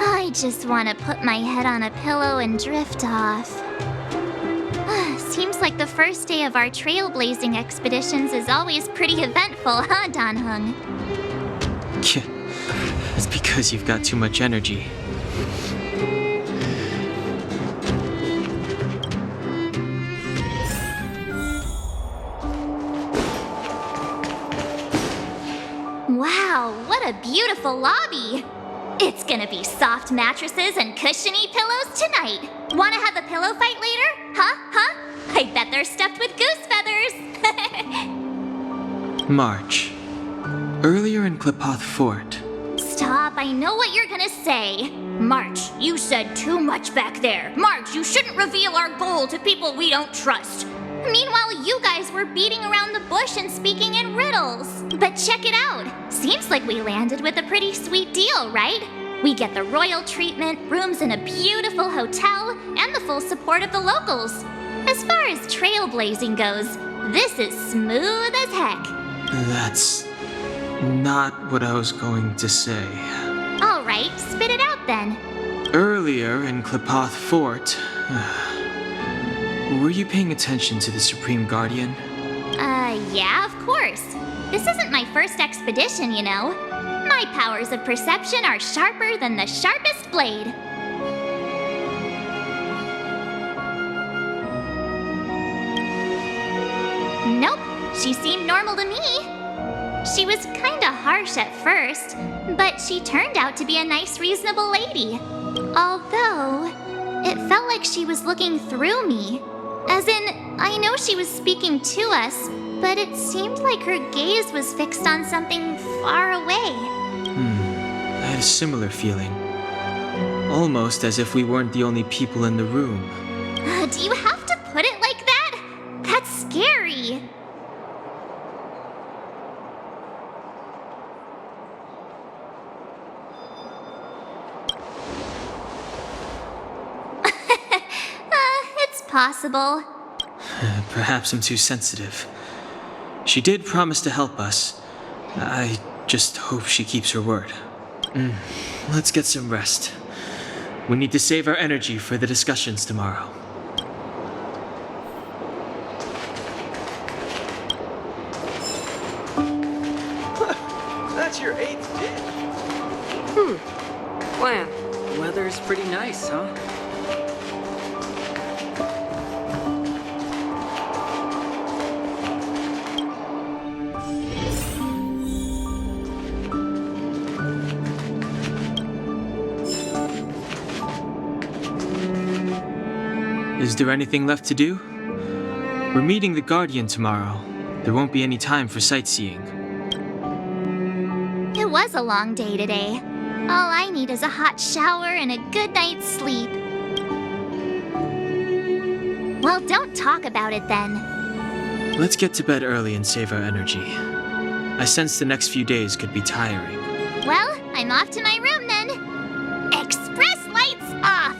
I just want to put my head on a pillow and drift off. Seems like the first day of our trailblazing expeditions is always pretty eventful, huh, Danhung? It's because you've got too much energy. Wow, what a beautiful lobby! It's gonna be soft mattresses and cushiony pillows tonight. Wanna have a pillow fight later? Huh? I bet they're stuffed with goose feathers. March. Earlier in Klipoth Fort. Stop, I know what you're gonna say. March, you said too much back there. March, you shouldn't reveal our goal to people we don't trust. Meanwhile, you guys were beating around the bush and speaking in riddles. But check it out. Seems like we landed with a pretty sweet deal, right? We get the royal treatment, rooms in a beautiful hotel, and the full support of the locals. As far as trailblazing goes, this is smooth as heck. That's not what I was going to say. All right, spit it out then. Earlier in Klipoth Fort, were you paying attention to the Supreme Guardian? Yeah, of course. This isn't my first expedition, you know. My powers of perception are sharper than the sharpest blade. Nope, she seemed normal to me. She was kinda harsh at first, but she turned out to be a nice, reasonable lady. Although, it felt like she was looking through me. As in, I know she was speaking to us, but it seemed like her gaze was fixed on something far away. I had a similar feeling. Almost as if we weren't the only people in the room. Do you have to put it like that? That's scary. It's possible. Perhaps I'm too sensitive. She did promise to help us. I just hope she keeps her word. Let's get some rest. We need to save our energy for the discussions tomorrow. That's your 8th dish. Wow. Weather's pretty nice, huh? Is there anything left to do? We're meeting the Guardian tomorrow. There won't be any time for sightseeing. It was a long day today. All I need is a hot shower and a good night's sleep. Well, don't talk about it then. Let's get to bed early and save our energy. I sense the next few days could be tiring. Well, I'm off to my room then. Express lights off!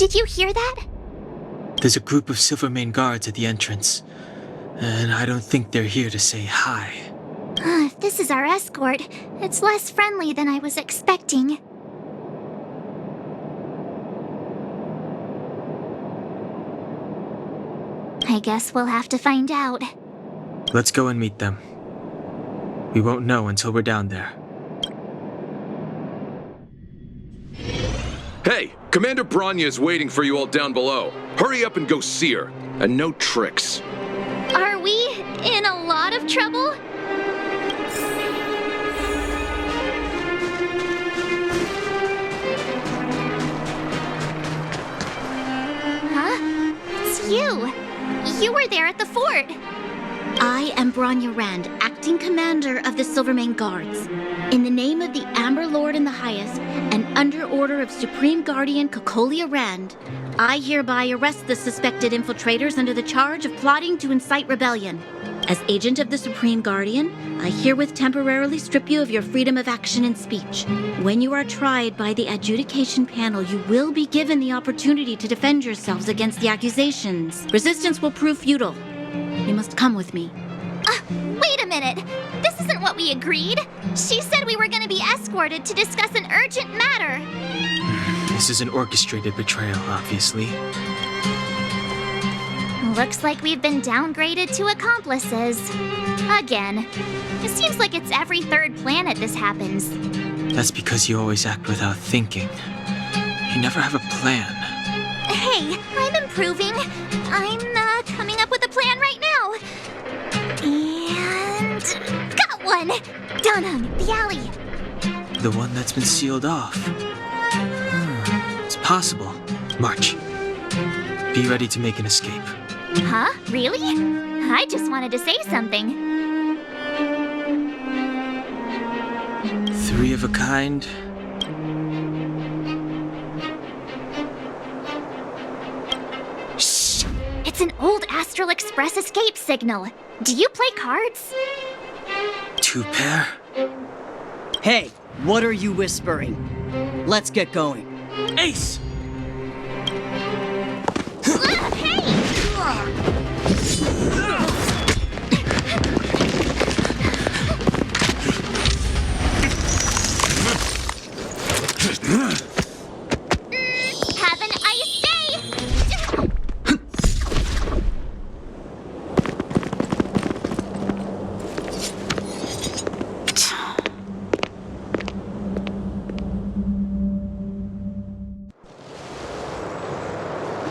Did you hear that? There's a group of silvermane guards at the entrance, and I don't think they're here to say hi. If this is our escort, it's less friendly than I was expecting. I guess we'll have to find out. Let's go and meet them. We won't know until we're down there. Hey, Commander Branya is waiting for you all down below. Hurry up and go see her. And no tricks. Are we in a lot of trouble? Huh? It's you. You were there at the fort. I am Branya Rand, acting commander of the Silvermane Guards. In the name of the Amber Lord in the Highest, and under order of Supreme Guardian Kokolia Rand, I hereby arrest the suspected infiltrators under the charge of plotting to incite rebellion. As agent of the Supreme Guardian, I herewith temporarily strip you of your freedom of action and speech. When you are tried by the adjudication panel, you will be given the opportunity to defend yourselves against the accusations. Resistance will prove futile. You must come with me. Wait a minute. This isn't what we agreed. She said we were going to be escorted to discuss an urgent matter. This is an orchestrated betrayal, obviously. Looks like we've been downgraded to accomplices. Again. It seems like it's every third planet this happens. That's because you always act without thinking. You never have a plan. Hey, I'm improving. I'm coming up with a plan right now. And got one! Down the alley. The one that's been sealed off. It's possible. March. Be ready to make an escape. Huh? Really? I just wanted to say something. 3 of a kind. Shh! It's an old Astral Express escape signal. Do you play cards? 2 pair? Hey, what are you whispering? Let's get going. Ace! Have an ice day!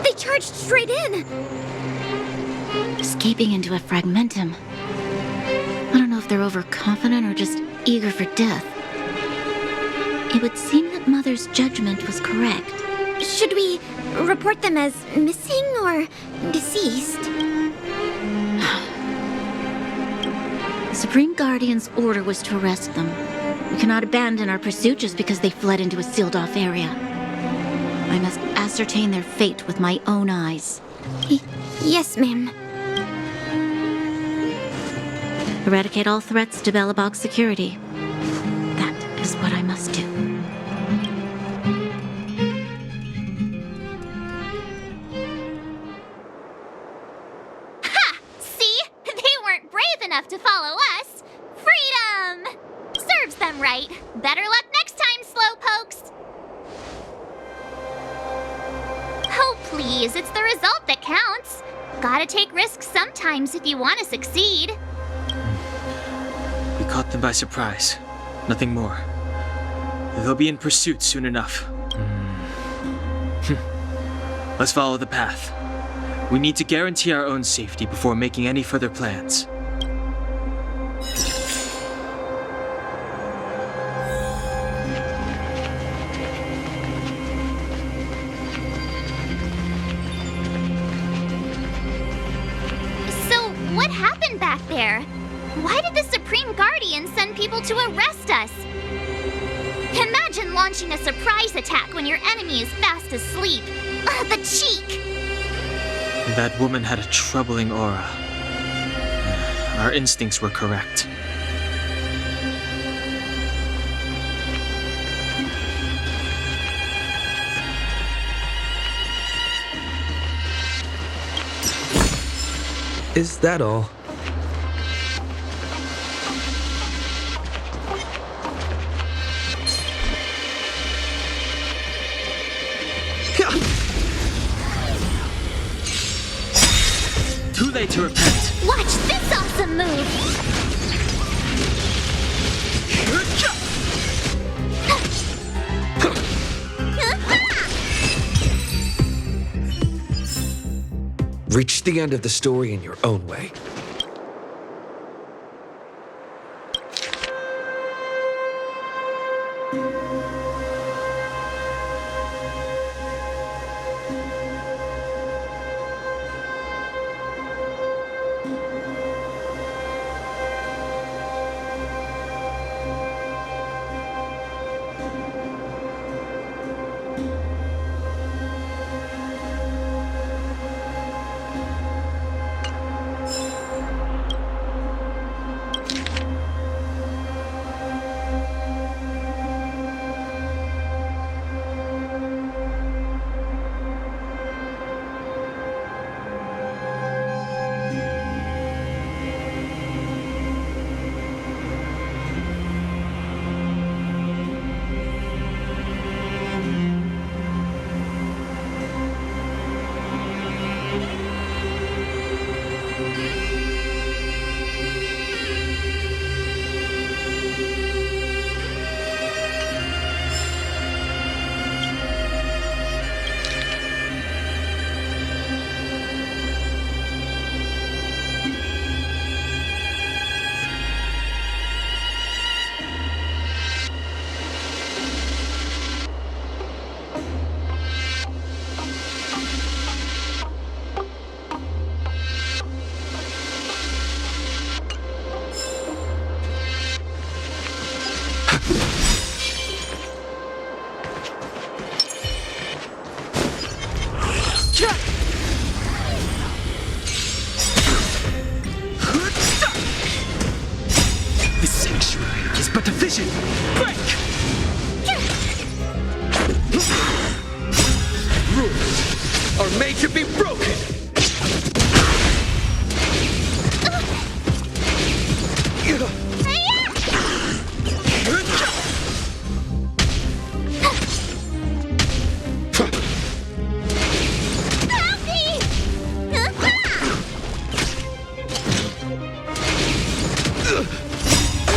They charged straight in! Escaping into a fragmentum. I don't know if they're overconfident or just eager for death. It would seem that Mother's judgment was correct. Should we report them as missing or deceased? The Supreme Guardian's order was to arrest them. We cannot abandon our pursuit just because they fled into a sealed-off area. I must ascertain their fate with my own eyes. Yes, ma'am. Eradicate all threats to Belobog's security. That is what I must do. Ha! See? They weren't brave enough to follow us. Freedom! Serves them right. Better luck next time, slowpokes. Oh, please, it's the result that counts. Gotta take risks sometimes if you want to succeed. We caught them by surprise. Nothing more. They'll be in pursuit soon enough. Let's follow the path. We need to guarantee our own safety before making any further plans. So, what happened back there? Why did the Supreme Guardian send people to arrest us? Imagine launching a surprise attack when your enemy is fast asleep. The cheek! That woman had a troubling aura. Our instincts were correct. Is that all? Too late to repent. Watch this awesome move! Reach the end of the story in your own way. The sanctuary is but a vision. Break! Rules are made to be broken.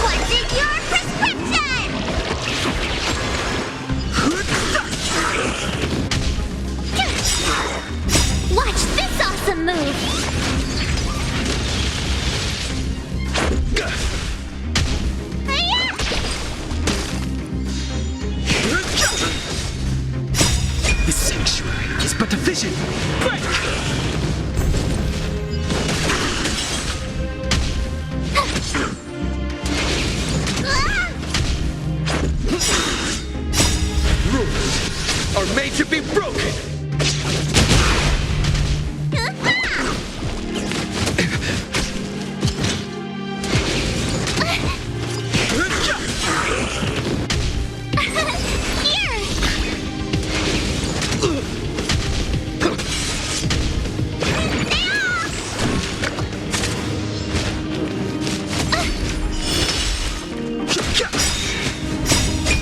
What's in your prescription? Watch this awesome move! The sanctuary is but a vision. Break! Rules are made to be broken.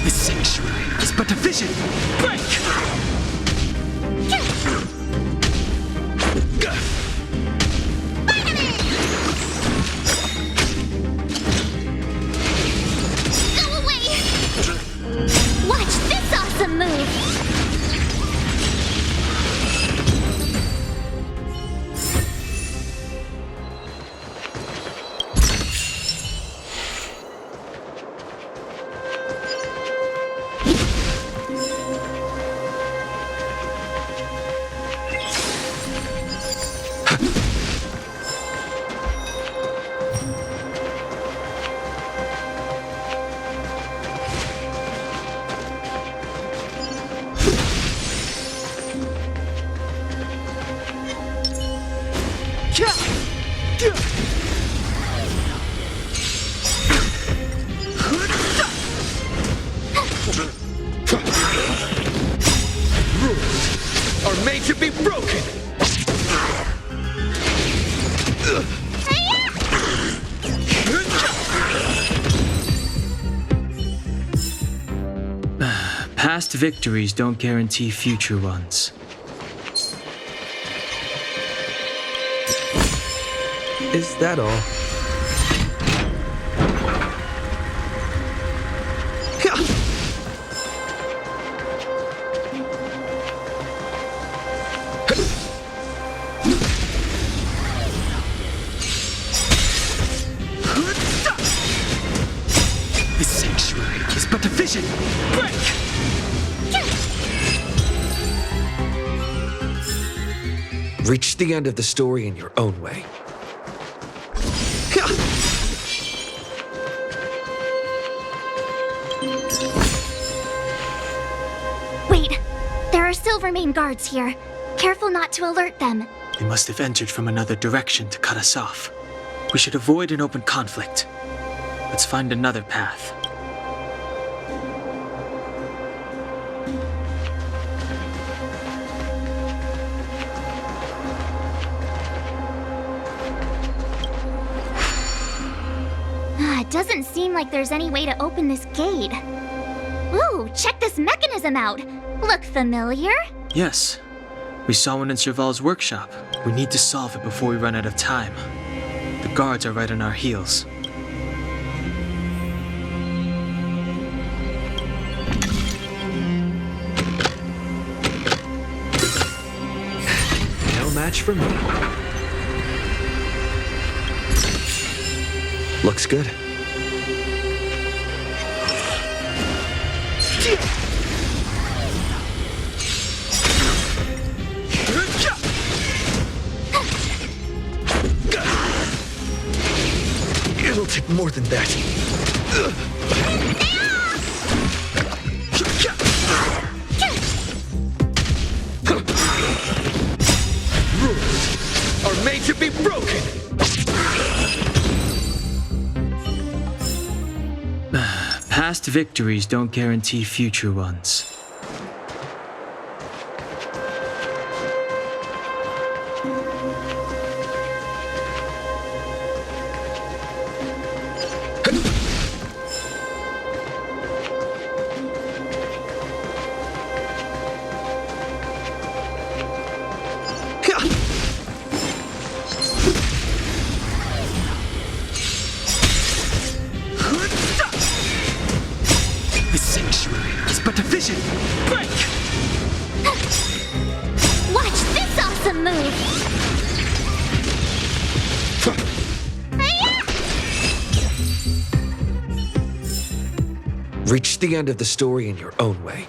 The sanctuary is but a vision. Break! Go away! Watch this awesome move! Rules are made to be broken. Past victories don't guarantee future ones. Is that all? This sanctuary is but a vision. Break! Reach the end of the story in your own way. Wait, there are silvermane guards here. Careful not to alert them. They must have entered from another direction to cut us off. We should avoid an open conflict. Let's find another path. It doesn't seem like there's any way to open this gate. Ooh, check this mechanism out. Look familiar? Yes. We saw one in Serval's workshop. We need to solve it before we run out of time. The guards are right on our heels. No match for me. Looks good. It'll take more than that. Rules are made to be broken. Past victories don't guarantee future ones. This sanctuary is but a vision. Break! Watch this awesome move! Reach the end of the story in your own way.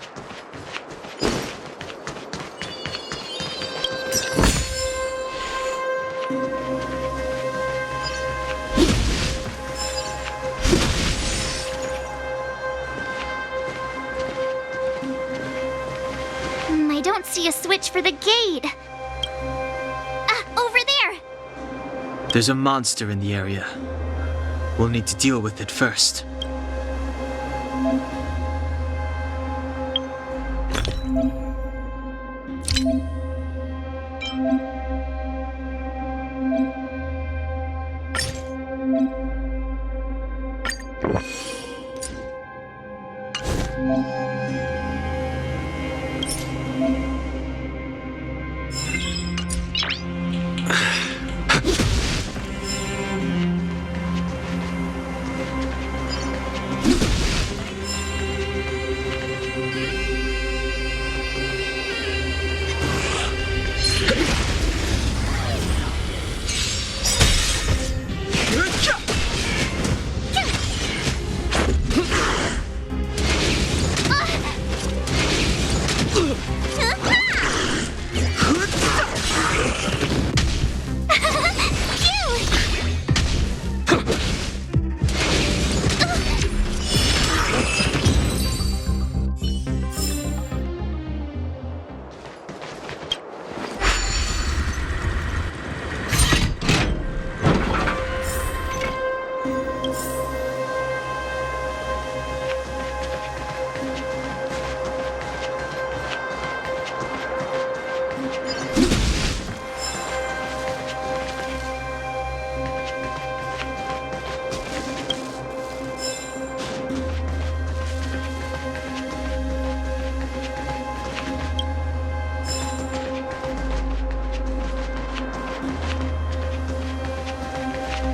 I don't see a switch for the gate. Over there! There's a monster in the area. We'll need to deal with it first.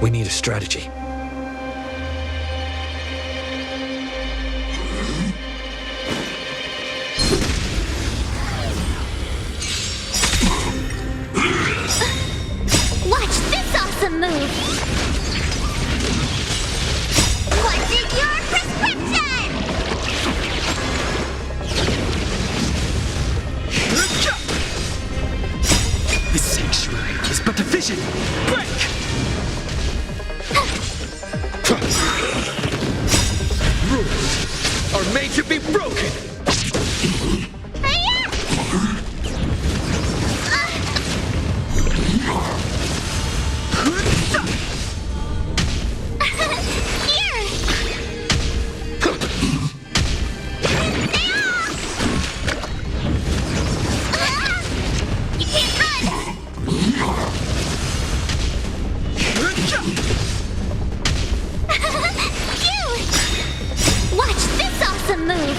We need a strategy. Watch this awesome move! What's in your prescription? This sanctuary is but a vision. Break! Rules are made to be broken. Watch this awesome move!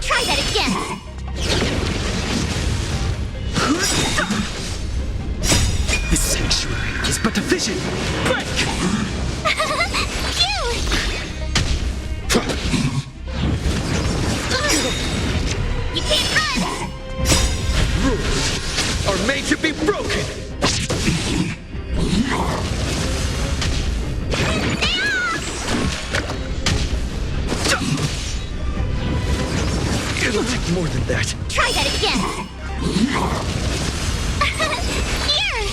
Try that again! This sanctuary is but a vision. Break! You can't run! Rules are made to be broken. It'll take more than that. Try that again! Here!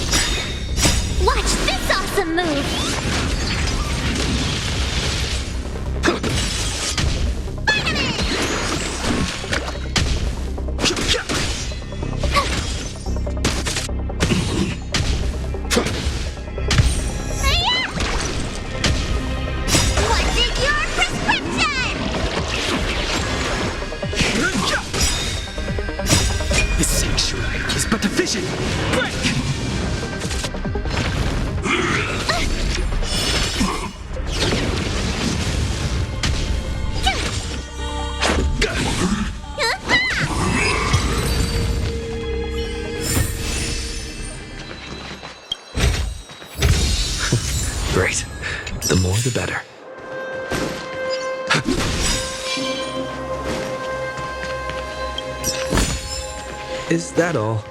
Watch this awesome move! What's in your prescription? This sanctuary is but a vision. Break! Great. The more the better. Is that all?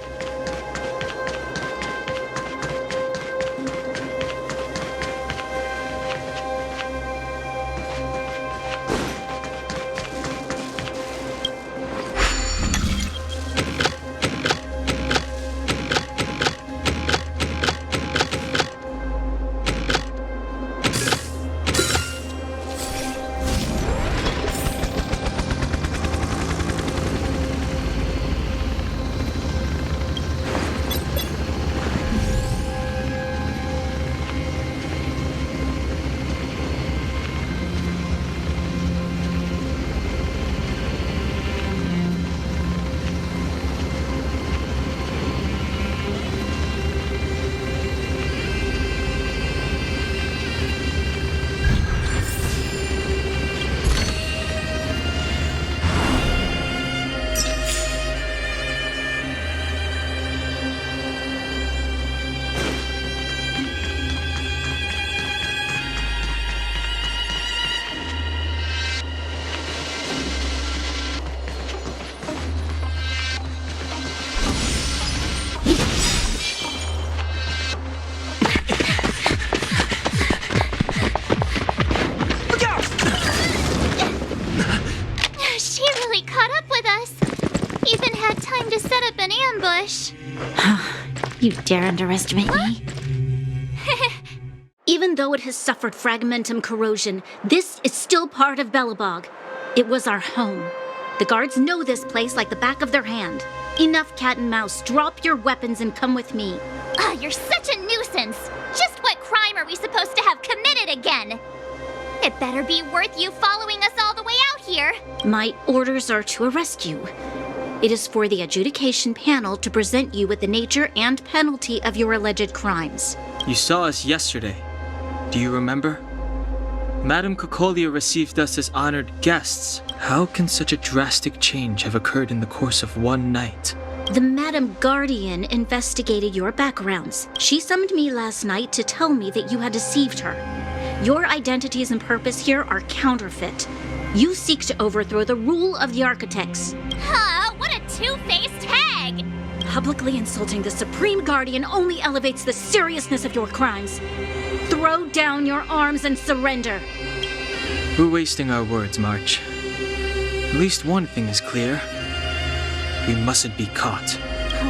She really caught up with us. Even had time to set up an ambush. You dare underestimate me? Even though it has suffered fragmentum corrosion, this is still part of Belobog. It was our home. The guards know this place like the back of their hand. Enough cat and mouse. Drop your weapons and come with me. You're such a nuisance. Just what crime are we supposed to have committed again? It better be worth you following us all the way out here. My orders are to arrest you. It is for the adjudication panel to present you with the nature and penalty of your alleged crimes. You saw us yesterday. Do you remember? Madame Cocolia received us as honored guests. How can such a drastic change have occurred in the course of one night? The Madam Guardian investigated your backgrounds. She summoned me last night to tell me that you had deceived her. Your identities and purpose here are counterfeit. You seek to overthrow the rule of the Architects. Huh, what a two-faced hag! Publicly insulting the Supreme Guardian only elevates the seriousness of your crimes. Throw down your arms and surrender. We're wasting our words, March. At least one thing is clear. We mustn't be caught.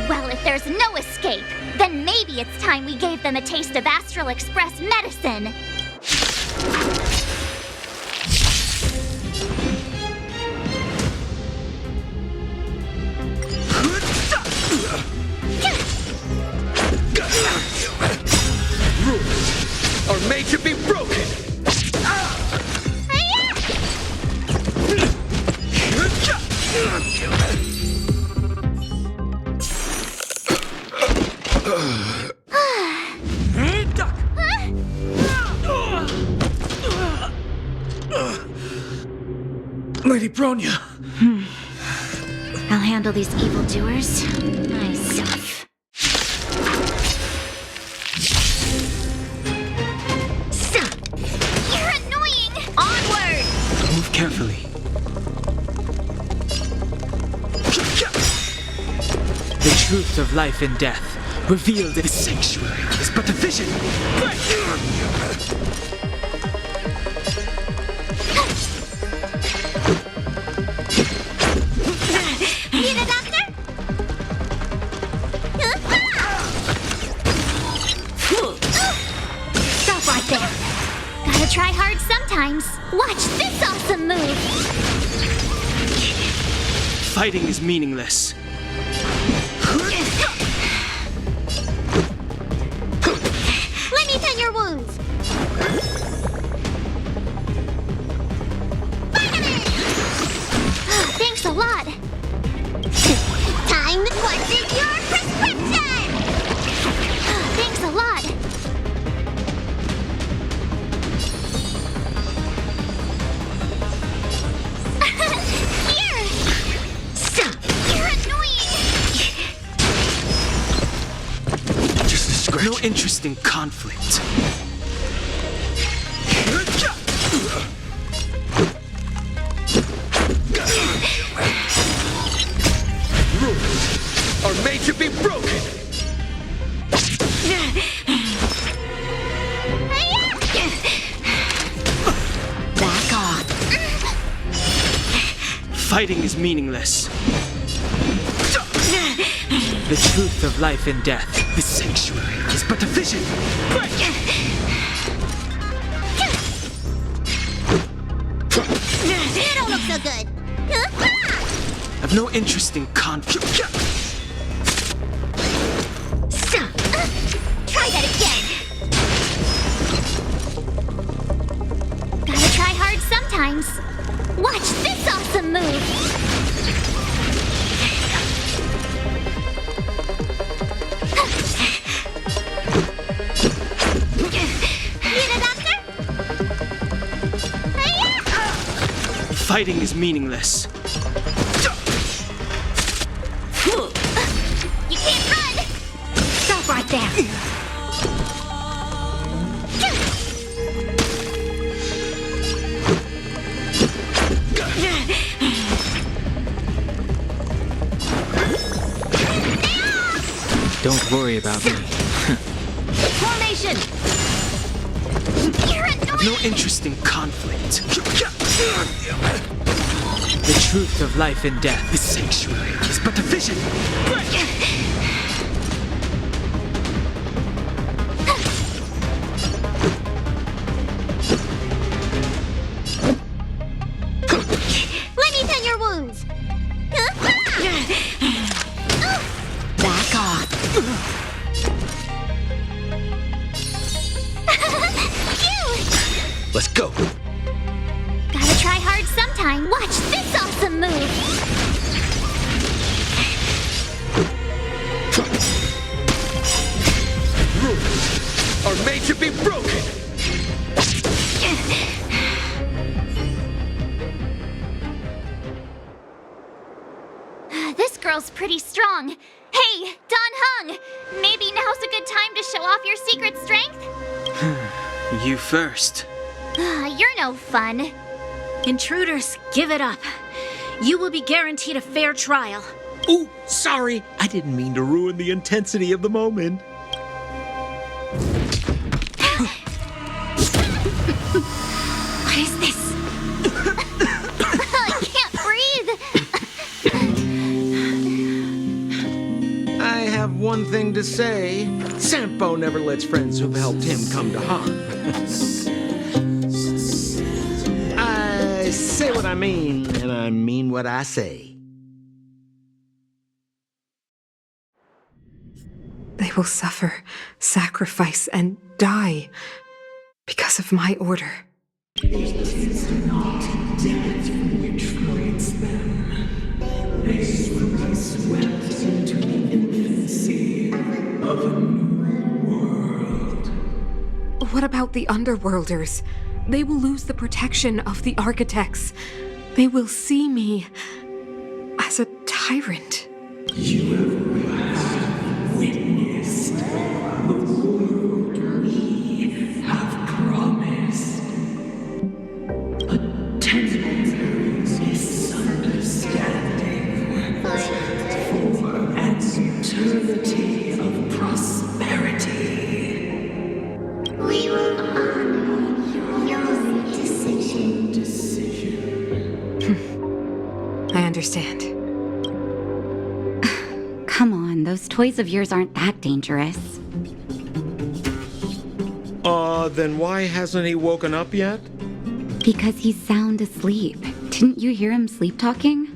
Well, if there's no escape, then maybe it's time we gave them a taste of Astral Express medicine. Rules are made to be broken. Lady Bronya! I'll handle these evildoers myself. You're annoying! Onward! Move carefully. The truth of life and death, revealed in the sanctuary, is but a vision. Need a doctor? Stop right there. Gotta try hard sometimes. Watch this awesome move. Fighting is meaningless. Let me tend your wounds. Thanks a lot. Time to question your prescription! Thanks a lot. Here! Stop! You're annoying! Just a scratch. No interest in conflict. Rules are made to be broken. Back off. Fighting is meaningless. The truth of life and death, the sanctuary, is but a vision. You don't look so good. I've no interest in conflict. Stop. Try that again. Gotta try hard sometimes. Watch this awesome move. Need a doctor? Fighting is meaningless. You can't run! Stop right there! Don't worry about me. Formation! You're annoying! No interest in conflict. The truth of life and death, the sanctuary, is but a vision. Let me tend your wounds. Back off. Let's go. Gotta try hard sometime. Watch this awesome move. are made to be broken! This girl's pretty strong. Hey, Don Hung! Maybe now's a good time to show off your secret strength? You first. You're no fun. Intruders, give it up. You will be guaranteed a fair trial. Ooh, sorry. I didn't mean to ruin the intensity of the moment. What is this? I can't breathe. I have one thing to say. Sampo never lets friends who've helped him come to harm. I say what I mean, and I mean what I say. They will suffer, sacrifice, and die because of my order. It is not death which creates them. They will be swept into the infancy of a new world. What about the underworlders? They will lose the protection of the architects. They will see me as a tyrant. You have last witnessed the world we have promised. A temporary misunderstanding for an eternity of prosperity. We will honor your decision. I understand. Come on, those toys of yours aren't that dangerous. Then why hasn't he woken up yet? Because he's sound asleep. Didn't you hear him sleep talking?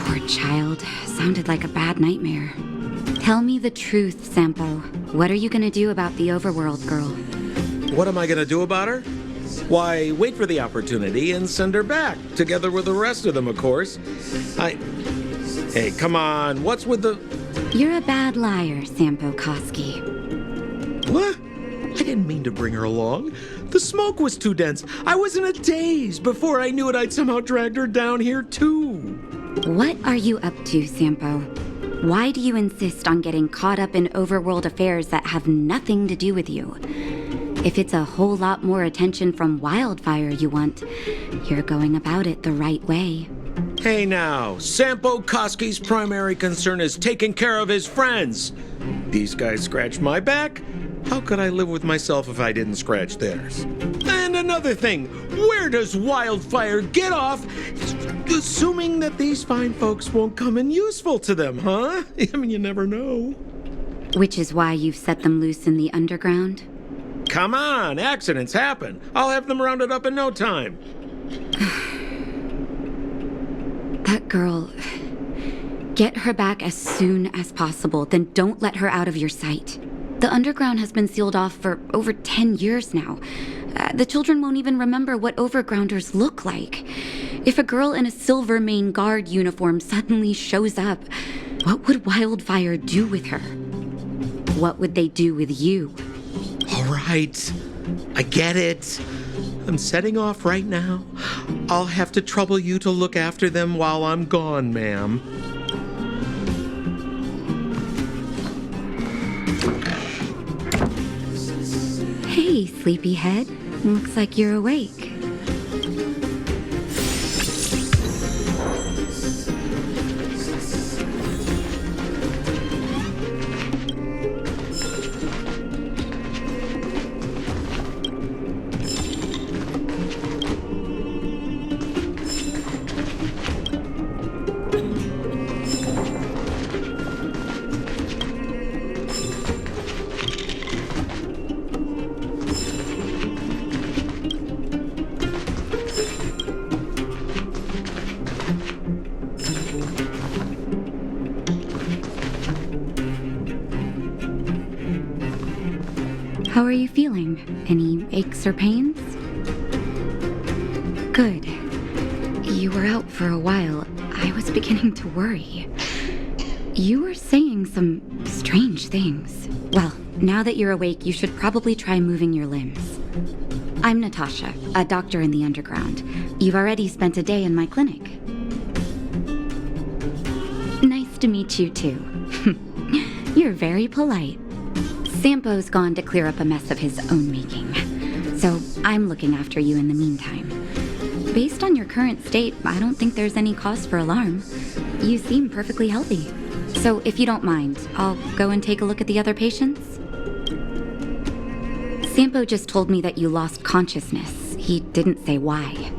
Poor child. Sounded like a bad nightmare. Tell me the truth, Sampo. What are you gonna do about the overworld girl? What am I gonna do about her? Why, wait for the opportunity and send her back, together with the rest of them, of course. Hey, come on, what's with the... You're a bad liar, Sampo Koski. What? I didn't mean to bring her along. The smoke was too dense. I was in a daze. Before I knew it, I'd somehow dragged her down here, too. What are you up to, Sampo? Why do you insist on getting caught up in overworld affairs that have nothing to do with you? If it's a whole lot more attention from Wildfire you want, you're going about it the right way. Hey now, Sampo Koski's primary concern is taking care of his friends. These guys scratch my back. How could I live with myself if I didn't scratch theirs? And another thing, where does Wildfire get off assuming that these fine folks won't come in useful to them, huh? I mean, you never know. Which is why you've set them loose in the underground? Come on, accidents happen. I'll have them rounded up in no time. That girl, get her back as soon as possible, then don't let her out of your sight. The underground has been sealed off for over 10 years now. The children won't even remember what overgrounders look like. If a girl in a silvermane guard uniform suddenly shows up, what would Wildfire do with her? What would they do with you? All right, I get it. I'm setting off right now. I'll have to trouble you to look after them while I'm gone, ma'am. Hey, sleepyhead. Looks like you're awake. How are you feeling? Any aches or pains? Good. You were out for a while. I was beginning to worry. You were saying some strange things. Well, Now that you're awake, you should probably try moving your limbs. I'm Natasha, a doctor in the underground. You've already spent a day in my clinic. Nice to meet you, too. You're very polite. Sampo's gone to clear up a mess of his own making, so I'm looking after you in the meantime. Based on your current state, I don't think there's any cause for alarm. You seem perfectly healthy. So if you don't mind, I'll go and take a look at the other patients. Sampo just told me that you lost consciousness. He didn't say why.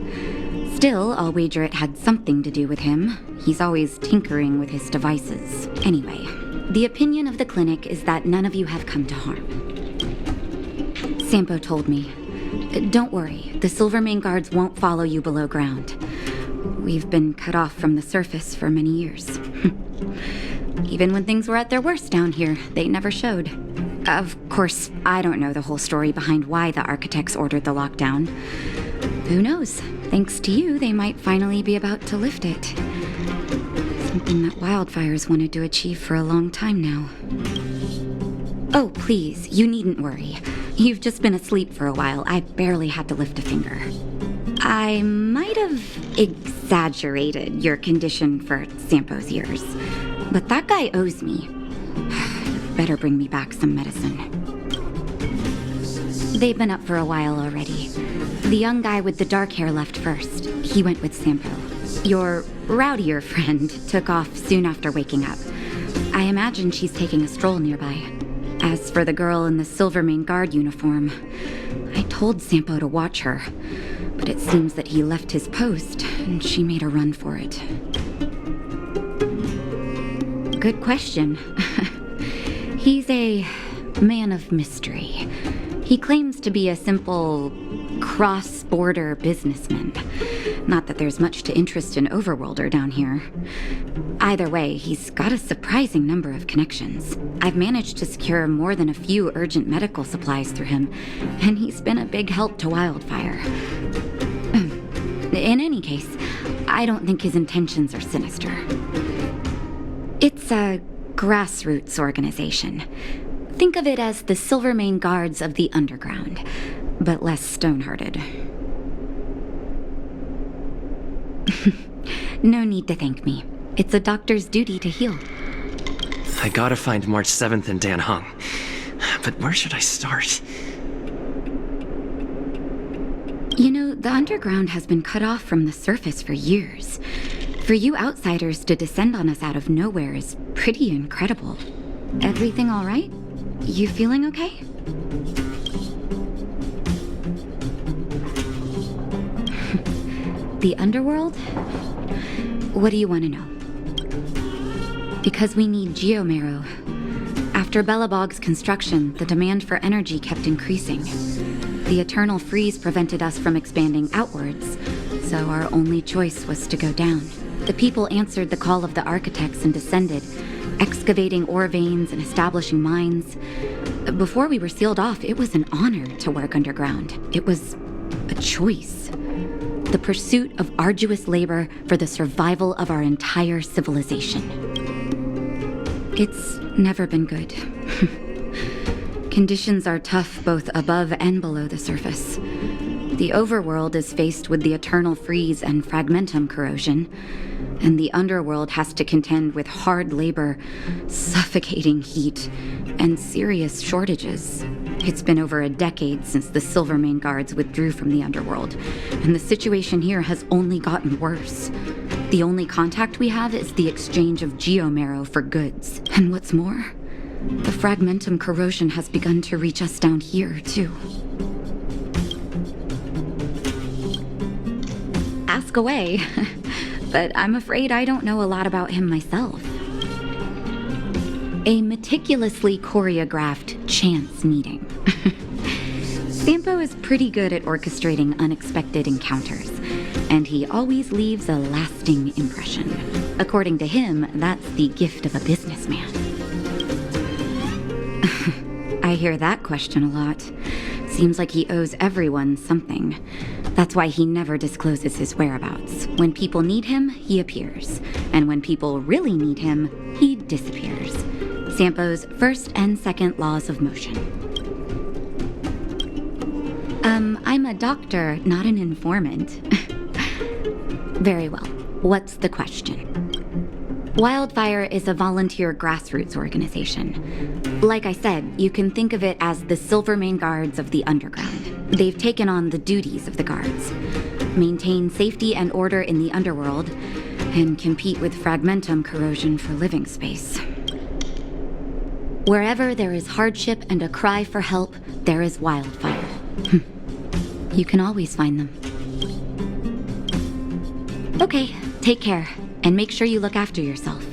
Still, I'll wager it had something to do with him. He's always tinkering with his devices. Anyway, the opinion of the clinic is that none of you have come to harm. Sampo told me. Don't worry, the silvermane guards won't follow you below ground. We've been cut off from the surface for many years. Even when things were at their worst down here, they never showed. Of course, I don't know the whole story behind why the architects ordered the lockdown. Who knows? Thanks to you, they might finally be about to lift it. Something that wildfires wanted to achieve for a long time now. Oh, please, you needn't worry. You've just been asleep for a while. I barely had to lift a finger. I might have exaggerated your condition for Sampo's years, but that guy owes me. Better bring me back some medicine. They've been up for a while already. The young guy with the dark hair left first. He went with Sampo. Your rowdier friend took off soon after waking up. I imagine she's taking a stroll nearby. As for the girl in the silvermane guard uniform, I told Sampo to watch her, but it seems that he left his post and she made a run for it. Good question. He's a man of mystery. He claims to be a simple cross-border businessman. Not that there's much to interest an overworlder down here. Either way, he's got a surprising number of connections. I've managed to secure more than a few urgent medical supplies through him, and he's been a big help to Wildfire. In any case, I don't think his intentions are sinister. It's a grassroots organization. Think of it as the Silvermane Guards of the Underground, but less stone-hearted. No need to thank me. It's a doctor's duty to heal. I gotta find March 7th and Dan Hung. But where should I start? You know, the underground has been cut off from the surface for years. For you outsiders to descend on us out of nowhere is pretty incredible. Everything all right? You feeling okay? The underworld? What do you want to know? Because we need geomarrow. After Belobog's construction, the demand for energy kept increasing. The eternal freeze prevented us from expanding outwards, so our only choice was to go down. The people answered the call of the architects and descended, excavating ore veins and establishing mines. Before we were sealed off, it was an honor to work underground. It was a choice. The pursuit of arduous labor for the survival of our entire civilization. It's never been good. Conditions are tough both above and below the surface. The overworld is faced with the eternal freeze and fragmentum corrosion, and the underworld has to contend with hard labor, suffocating heat, and serious shortages. It's been over a decade since the Silvermane Guards withdrew from the underworld, and the situation here has only gotten worse. The only contact we have is the exchange of geomarrow for goods. And what's more, the fragmentum corrosion has begun to reach us down here, too. Ask away, but I'm afraid I don't know a lot about him myself. A meticulously choreographed chance meeting. Sampo is pretty good at orchestrating unexpected encounters, and he always leaves a lasting impression. According to him, that's the gift of a businessman. I hear that question a lot. Seems like he owes everyone something. That's why he never discloses his whereabouts. When people need him, he appears. And when people really need him, he disappears. Sampo's first and second laws of motion. I'm a doctor, not an informant. Very well. What's the question? Wildfire is a volunteer grassroots organization. Like I said, you can think of it as the silvermane guards of the underground. They've taken on the duties of the guards. Maintain safety and order in the underworld, and compete with fragmentum corrosion for living space. Wherever there is hardship and a cry for help, there is wildfire. You can always find them. Okay, take care, and make sure you look after yourself.